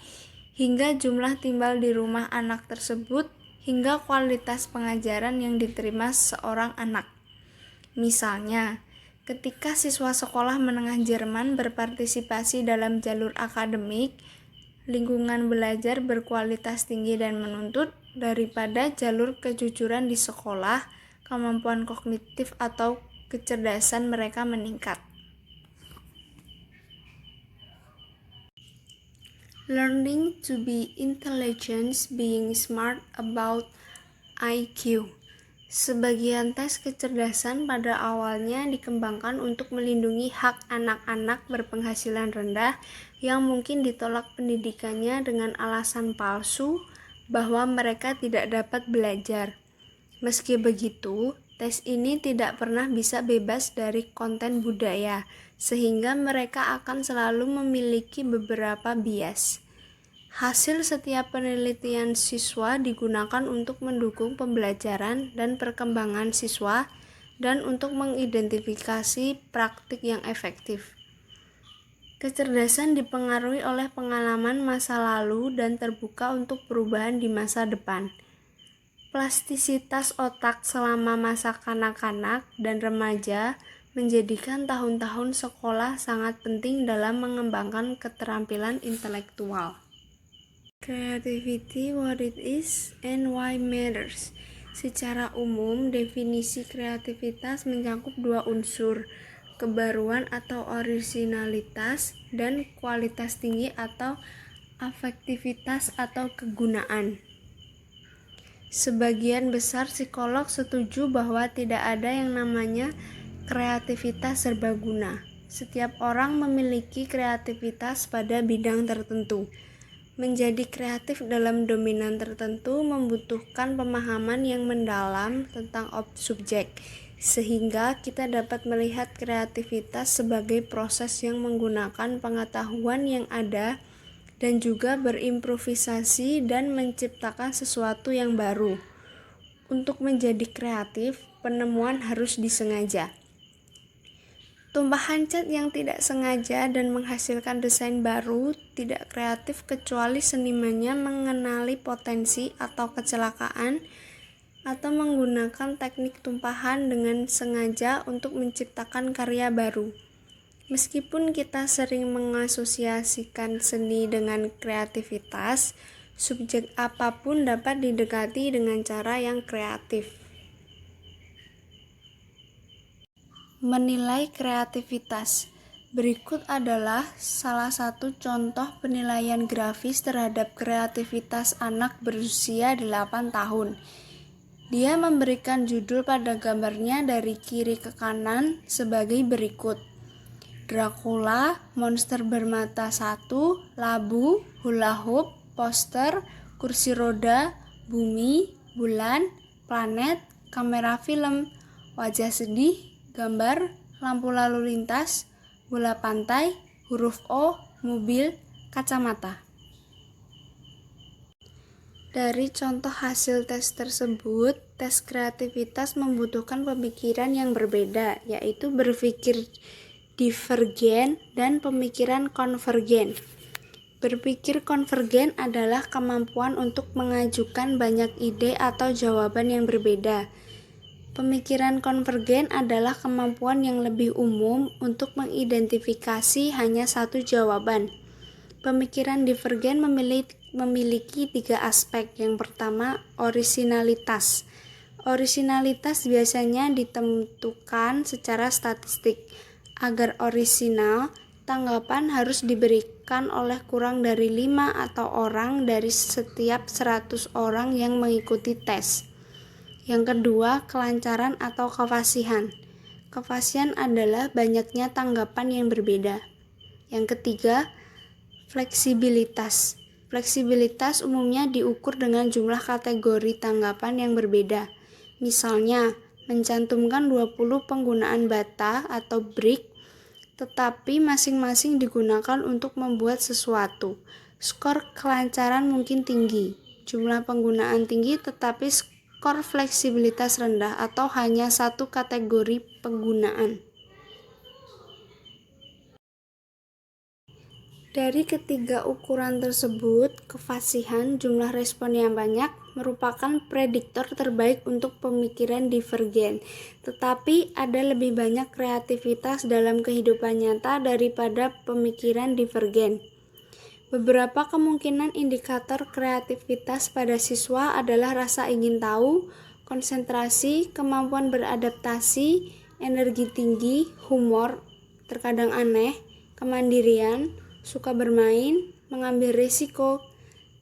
hingga jumlah timbal di rumah anak tersebut, hingga kualitas pengajaran yang diterima seorang anak. Misalnya, ketika siswa sekolah menengah Jerman berpartisipasi dalam jalur akademik, lingkungan belajar berkualitas tinggi dan menuntut daripada jalur kejujuran di sekolah, kemampuan kognitif atau kecerdasan mereka meningkat. Learning to be intelligent, being smart about IQ. Sebagian tes kecerdasan pada awalnya dikembangkan untuk melindungi hak anak-anak berpenghasilan rendah yang mungkin ditolak pendidikannya dengan alasan palsu bahwa mereka tidak dapat belajar. Meski begitu, tes ini tidak pernah bisa bebas dari konten budaya, sehingga mereka akan selalu memiliki beberapa bias. Hasil setiap penelitian siswa digunakan untuk mendukung pembelajaran dan perkembangan siswa dan untuk mengidentifikasi praktik yang efektif. Kecerdasan dipengaruhi oleh pengalaman masa lalu dan terbuka untuk perubahan di masa depan. Plastisitas otak selama masa kanak-kanak dan remaja menjadikan tahun-tahun sekolah sangat penting dalam mengembangkan keterampilan intelektual. Creativity, what it is, and why matters. Secara umum, definisi kreativitas mencakup dua unsur, kebaruan atau orisinalitas, dan kualitas tinggi atau afektivitas atau kegunaan. Sebagian besar psikolog setuju bahwa tidak ada yang namanya kreativitas serbaguna. Setiap orang memiliki kreativitas pada bidang tertentu. Menjadi kreatif dalam dominan tertentu membutuhkan pemahaman yang mendalam tentang subjek, sehingga kita dapat melihat kreativitas sebagai proses yang menggunakan pengetahuan yang ada dan juga berimprovisasi dan menciptakan sesuatu yang baru. Untuk menjadi kreatif, penemuan harus disengaja. Tumpahan cat yang tidak sengaja dan menghasilkan desain baru tidak kreatif kecuali senimannya mengenali potensi atau kecelakaan atau menggunakan teknik tumpahan dengan sengaja untuk menciptakan karya baru. Meskipun kita sering mengasosiasikan seni dengan kreativitas, subjek apapun dapat didekati dengan cara yang kreatif. Menilai kreativitas. Berikut adalah salah satu contoh penilaian grafis terhadap kreativitas anak berusia 8 tahun. Dia memberikan judul pada gambarnya dari kiri ke kanan sebagai berikut. Dracula, monster bermata satu, labu, hula hoop, poster, kursi roda, bumi, bulan, planet, kamera film, wajah sedih, gambar, lampu lalu lintas, bola pantai, huruf O, mobil, kacamata. Dari contoh hasil tes tersebut, tes kreativitas membutuhkan pemikiran yang berbeda, yaitu berpikir divergen dan pemikiran konvergen. Berpikir konvergen adalah kemampuan untuk mengajukan banyak ide atau jawaban yang berbeda. Pemikiran konvergen adalah kemampuan yang lebih umum untuk mengidentifikasi hanya satu jawaban. Pemikiran divergen memiliki 3 aspek. Yang pertama, orisinalitas. Orisinalitas biasanya ditentukan secara statistik. Agar orisinal, tanggapan harus diberikan oleh kurang dari 5 atau orang dari setiap 100 orang yang mengikuti tes. Yang kedua, kelancaran atau kefasihan. Kefasihan adalah banyaknya tanggapan yang berbeda. Yang ketiga, fleksibilitas. Fleksibilitas umumnya diukur dengan jumlah kategori tanggapan yang berbeda. Misalnya, mencantumkan 20 penggunaan bata atau brick, tetapi masing-masing digunakan untuk membuat sesuatu. Skor kelancaran mungkin tinggi, jumlah penggunaan tinggi tetapi skor fleksibilitas rendah atau hanya satu kategori penggunaan. Dari ketiga ukuran tersebut, kefasihan, jumlah respon yang banyak, merupakan prediktor terbaik untuk pemikiran divergen. Tetapi ada lebih banyak kreativitas dalam kehidupan nyata daripada pemikiran divergen. Beberapa kemungkinan indikator kreativitas pada siswa adalah rasa ingin tahu, konsentrasi, kemampuan beradaptasi, energi tinggi, humor, terkadang aneh, kemandirian, suka bermain, mengambil risiko,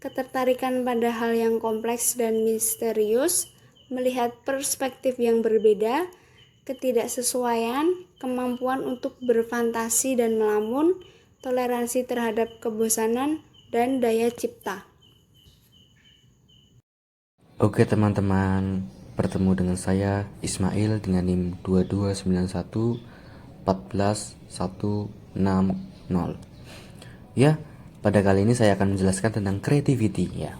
ketertarikan pada hal yang kompleks dan misterius, melihat perspektif yang berbeda, ketidaksesuaian, kemampuan untuk berfantasi dan melamun, toleransi terhadap kebosanan, dan daya cipta. Oke teman-teman, bertemu dengan saya Ismail dengan NIM 2291 14160. Ya, pada kali ini saya akan menjelaskan tentang creativity ya.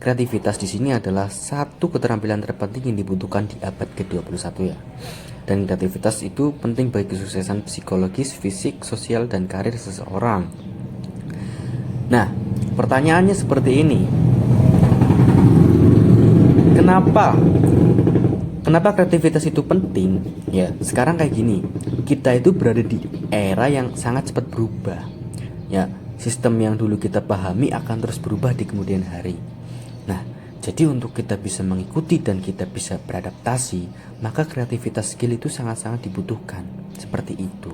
Kreativitas di sini adalah satu keterampilan terpenting yang dibutuhkan di abad ke-21 ya. Dan kreativitas itu penting bagi kesuksesan psikologis, fisik, sosial, dan karir seseorang. Nah, pertanyaannya seperti ini. Kenapa kreativitas itu penting? Ya, sekarang kayak gini. Kita itu berada di era yang sangat cepat berubah. Ya, sistem yang dulu kita pahami akan terus berubah di kemudian hari. Nah, jadi untuk kita bisa mengikuti dan kita bisa beradaptasi, maka kreativitas skill itu sangat-sangat dibutuhkan. Seperti itu.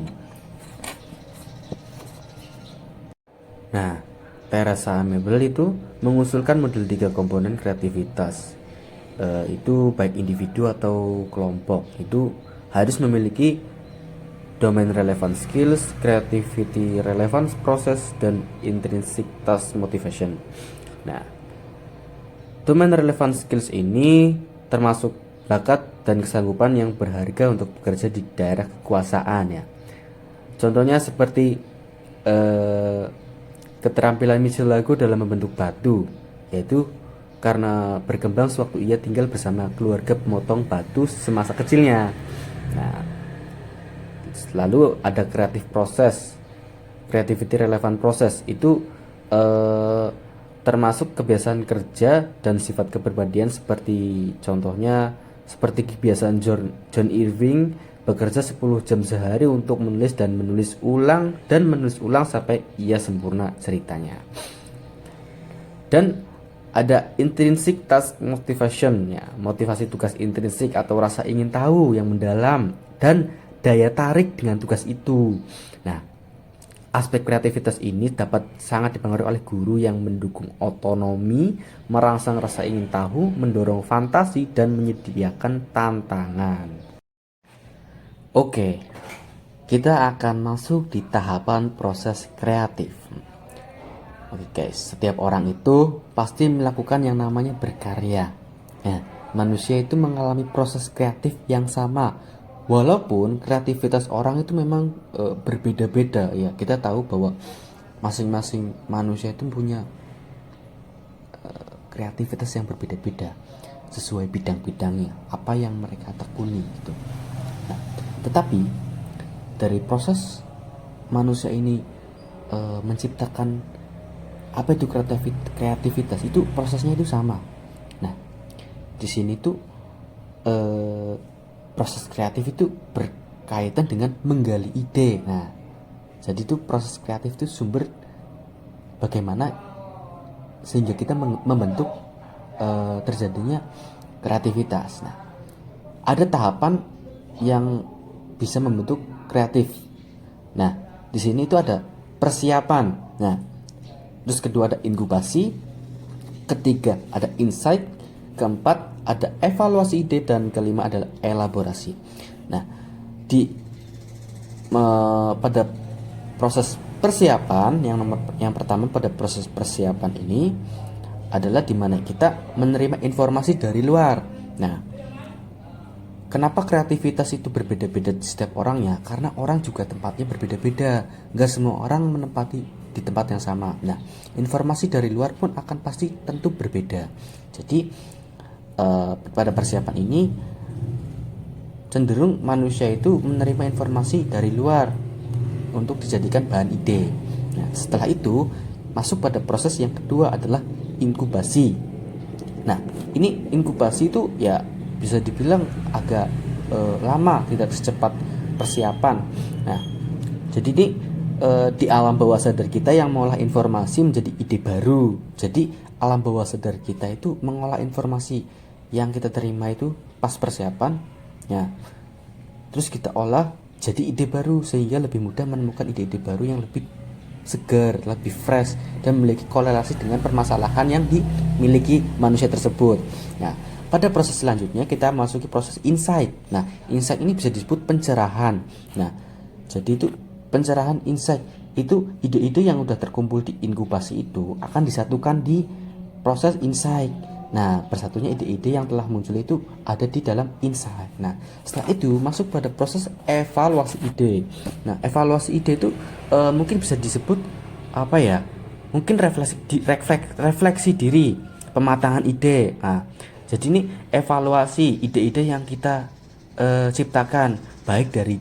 Nah, Teresa Mabel itu mengusulkan model 3 komponen kreativitas. Itu baik individu atau kelompok. Itu harus memiliki domain relevant skills, creativity relevance process, dan intrinsic task motivation. Nah, domain relevant skills ini termasuk bakat dan kesanggupan yang berharga untuk bekerja di daerah kekuasaan ya. Contohnya seperti keterampilan Michel Lago dalam membentuk batu, yaitu karena berkembang sewaktu ia tinggal bersama keluarga pemotong batu semasa kecilnya. Nah, lalu ada creativity relevant process, itu termasuk kebiasaan kerja dan sifat kepribadian seperti contohnya seperti kebiasaan John Irving bekerja 10 jam sehari untuk menulis dan menulis ulang sampai ia sempurna ceritanya. Dan ada intrinsic task motivation, ya, motivasi tugas intrinsik atau rasa ingin tahu yang mendalam dan daya tarik dengan tugas itu. Nah, aspek kreativitas ini dapat sangat dipengaruhi oleh guru yang mendukung otonomi, merangsang rasa ingin tahu, mendorong fantasi, dan menyediakan tantangan. Oke, kita akan masuk di tahapan proses kreatif. Oke guys, setiap orang itu pasti melakukan yang namanya berkarya. Nah, manusia itu mengalami proses kreatif yang sama. Walaupun kreativitas orang itu memang berbeda-beda ya. Kita tahu bahwa masing-masing manusia itu punya kreativitas yang berbeda-beda sesuai bidang-bidangnya, apa yang mereka tekuni gitu. Nah, tetapi dari proses manusia ini menciptakan apa itu kreativitas, itu prosesnya itu sama. Nah, di sini tuh proses kreatif itu berkaitan dengan menggali ide. Nah, jadi itu proses kreatif itu sumber bagaimana sehingga kita membentuk terjadinya kreativitas. Nah, ada tahapan yang bisa membentuk kreatif. Nah, di sini itu ada persiapan. Nah, terus kedua ada inkubasi, ketiga ada insight, keempat ada evaluasi ide, dan kelima adalah elaborasi. Nah, pada proses persiapan yang pertama pada proses persiapan ini adalah dimana kita menerima informasi dari luar. Nah, kenapa kreativitas itu berbeda-beda di setiap orangnya? Karena orang juga tempatnya berbeda-beda. Gak semua orang menempati di tempat yang sama. Nah, informasi dari luar pun akan pasti tentu berbeda. Jadi pada persiapan ini cenderung manusia itu menerima informasi dari luar untuk dijadikan bahan ide. Nah, setelah itu masuk pada proses yang kedua adalah inkubasi. Nah, ini inkubasi itu ya bisa dibilang agak lama, tidak secepat persiapan. Nah, jadi ini di alam bawah sadar kita yang mengolah informasi menjadi ide baru. Jadi alam bawah sadar kita itu mengolah informasi yang kita terima itu pas persiapan, ya. Terus kita olah jadi ide baru sehingga lebih mudah menemukan ide-ide baru yang lebih segar, lebih fresh, dan memiliki korelasi dengan permasalahan yang dimiliki manusia tersebut. Nah, pada proses selanjutnya kita masuki proses insight. Nah, insight ini bisa disebut pencerahan. Nah, jadi itu pencerahan insight itu ide-ide yang udah terkumpul di inkubasi itu akan disatukan di proses insight. Nah, persatunya ide-ide yang telah muncul itu ada di dalam insight. Nah, setelah itu masuk pada proses evaluasi ide. Nah, evaluasi ide itu mungkin bisa disebut apa ya? Mungkin refleksi diri, pematangan ide. Nah, jadi ini evaluasi ide-ide yang kita ciptakan baik dari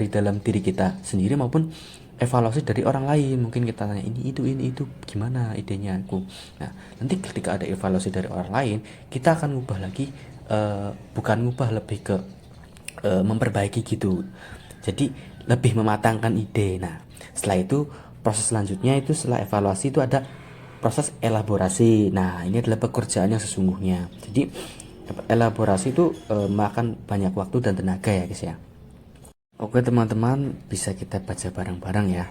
dalam diri kita sendiri maupun evaluasi dari orang lain. Mungkin kita tanya ini itu gimana idenya aku. Nah, nanti ketika ada evaluasi dari orang lain, kita akan ngubah lagi, bukan ngubah, lebih ke memperbaiki gitu. Jadi lebih mematangkan ide. Nah, setelah itu proses selanjutnya itu setelah evaluasi itu ada proses elaborasi. Nah, ini adalah pekerjaan yang sesungguhnya. Jadi elaborasi itu makan banyak waktu dan tenaga ya guys ya. Oke teman-teman, bisa kita baca bareng-bareng ya.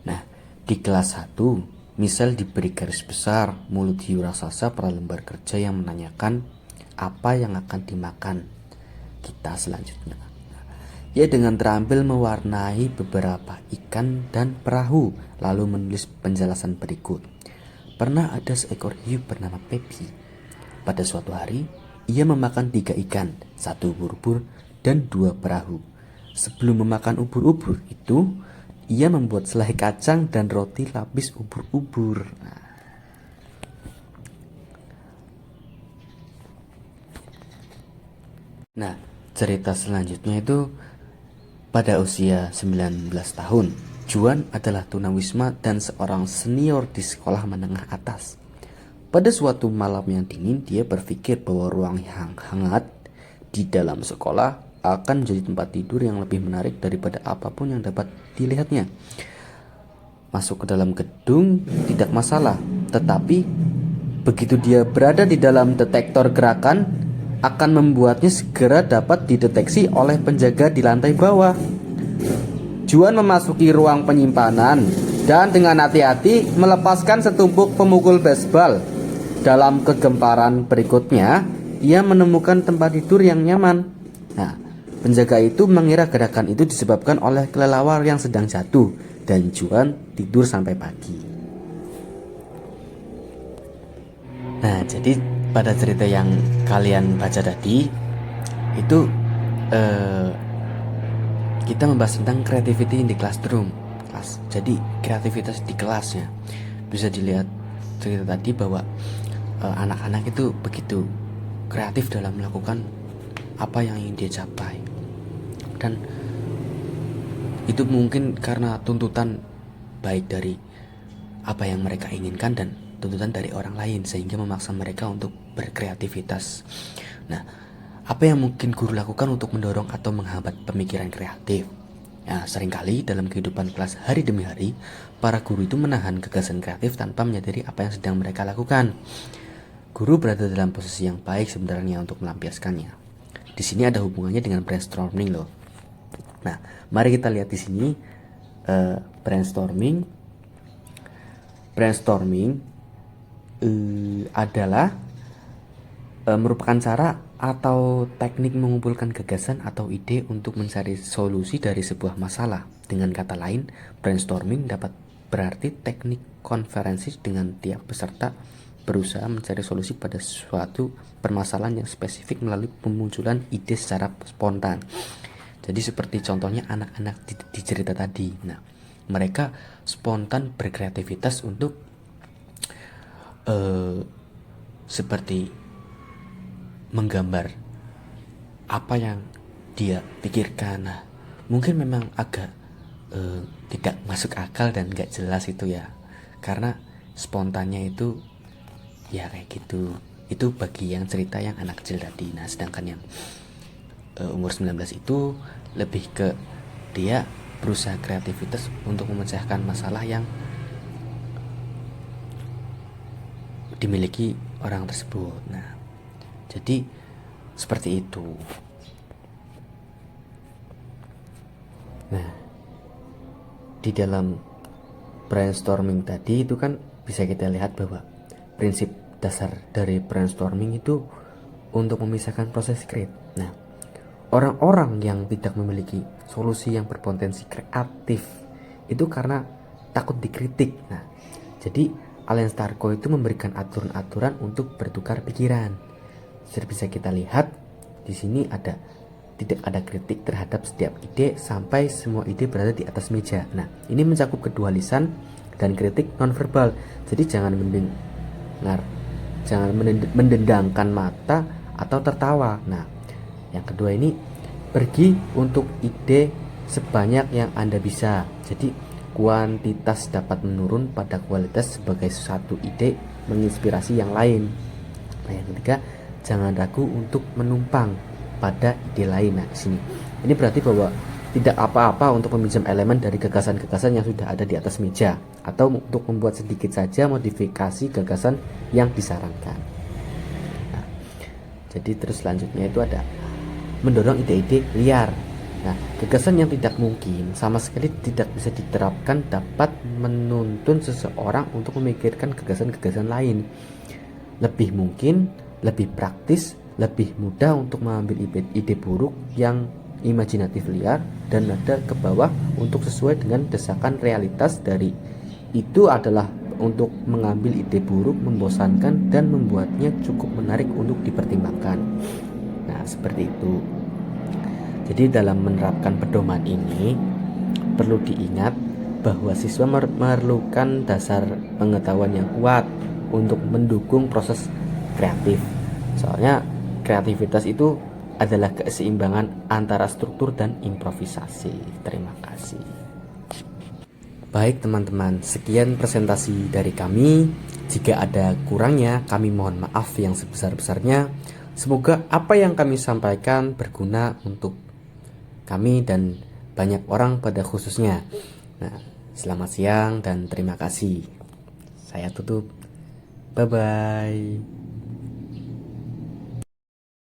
Nah, di kelas 1 misal diberi garis besar mulut hiu raksasa pralembar kerja yang menanyakan apa yang akan dimakan kita selanjutnya. Ia dengan terampil mewarnai beberapa ikan dan perahu lalu menulis penjelasan berikut. Pernah ada seekor hiu bernama Pepi. Pada suatu hari ia memakan 3 ikan, 1 ubur-ubur dan 2 perahu. Sebelum memakan ubur-ubur itu, ia membuat selai kacang dan roti lapis ubur-ubur. Nah, cerita selanjutnya itu pada usia 19 tahun, Juan adalah tunawisma dan seorang senior di sekolah menengah atas. Pada suatu malam yang dingin, dia berpikir bahwa ruang yang hangat di dalam sekolah akan menjadi tempat tidur yang lebih menarik daripada apapun yang dapat dilihatnya. Masuk ke dalam gedung tidak masalah, tetapi begitu dia berada di dalam detektor gerakan akan membuatnya segera dapat dideteksi oleh penjaga di lantai bawah. Juan memasuki ruang penyimpanan dan dengan hati-hati melepaskan setumpuk pemukul baseball. Dalam kegemparan berikutnya, ia menemukan tempat tidur yang nyaman. Nah, penjaga itu mengira gerakan itu disebabkan oleh kelelawar yang sedang jatuh dan Juan tidur sampai pagi. Nah, jadi pada cerita yang kalian baca tadi itu kita membahas tentang creativity in the classroom. Jadi kreativitas di kelasnya. Bisa dilihat cerita tadi bahwa anak-anak itu begitu kreatif dalam melakukan apa yang ingin dia capai, dan itu mungkin karena tuntutan baik dari apa yang mereka inginkan dan tuntutan dari orang lain sehingga memaksa mereka untuk berkreativitas. Nah, apa yang mungkin guru lakukan untuk mendorong atau menghambat pemikiran kreatif? Nah, seringkali dalam kehidupan kelas hari demi hari, para guru itu menahan gagasan kreatif tanpa menyadari apa yang sedang mereka lakukan. Guru berada dalam posisi yang baik sebenarnya untuk melampiaskannya. Di sini ada hubungannya dengan brainstorming loh. Nah, mari kita lihat di sini brainstorming. Brainstorming adalah merupakan cara atau teknik mengumpulkan gagasan atau ide untuk mencari solusi dari sebuah masalah. Dengan kata lain, brainstorming dapat berarti teknik konferensi dengan tiap peserta berusaha mencari solusi pada suatu permasalahan yang spesifik melalui pemunculan ide secara spontan. Jadi seperti contohnya anak-anak di cerita tadi. Nah, mereka spontan berkreativitas untuk seperti menggambar apa yang dia pikirkan. Nah, mungkin memang agak tidak masuk akal dan gak jelas itu ya, karena spontannya itu ya kayak gitu. Itu bagi yang cerita yang anak kecil tadi. Nah, sedangkan yang umur 19 itu lebih ke dia berusaha kreativitas untuk memecahkan masalah yang dimiliki orang tersebut. Nah, jadi seperti itu. Nah, di dalam brainstorming tadi itu kan bisa kita lihat bahwa prinsip dasar dari brainstorming itu untuk memisahkan proses create. Nah, orang-orang yang tidak memiliki solusi yang berpotensi kreatif itu karena takut dikritik. Nah, jadi Alan Starko itu memberikan aturan-aturan untuk bertukar pikiran. Jadi bisa kita lihat di sini tidak ada kritik terhadap setiap ide sampai semua ide berada di atas meja. Nah, ini mencakup kedua lisan dan kritik nonverbal. Jadi jangan mendendangkan mata atau tertawa. Nah, yang kedua ini pergi untuk ide sebanyak yang Anda bisa. Jadi kuantitas dapat menurun pada kualitas sebagai satu ide menginspirasi yang lain. Nah, yang ketiga, jangan ragu untuk menumpang pada ide lain. Nah, di sini ini berarti bahwa tidak apa-apa untuk meminjam elemen dari gagasan-gagasan yang sudah ada di atas meja atau untuk membuat sedikit saja modifikasi gagasan yang disarankan. Nah, jadi terus selanjutnya itu ada mendorong ide-ide liar. Nah, gagasan yang tidak mungkin sama sekali tidak bisa diterapkan dapat menuntun seseorang untuk memikirkan gagasan-gagasan lain. Lebih mungkin, lebih praktis, lebih mudah untuk mengambil ide buruk yang imajinatif liar dan nada ke bawah untuk sesuai dengan desakan realitas dari itu adalah untuk mengambil ide buruk, membosankan dan membuatnya cukup menarik untuk dipertimbangkan. Nah, seperti itu. Jadi dalam menerapkan pedoman ini perlu diingat bahwa siswa memerlukan dasar pengetahuan yang kuat untuk mendukung proses kreatif. Soalnya kreativitas itu adalah keseimbangan antara struktur dan improvisasi. Terima kasih. Baik teman-teman, sekian presentasi dari kami. Jika ada kurangnya, kami mohon maaf yang sebesar-besarnya. Semoga apa yang kami sampaikan berguna untuk kami dan banyak orang pada khususnya. Nah, selamat siang dan terima kasih. Saya tutup. Bye-bye.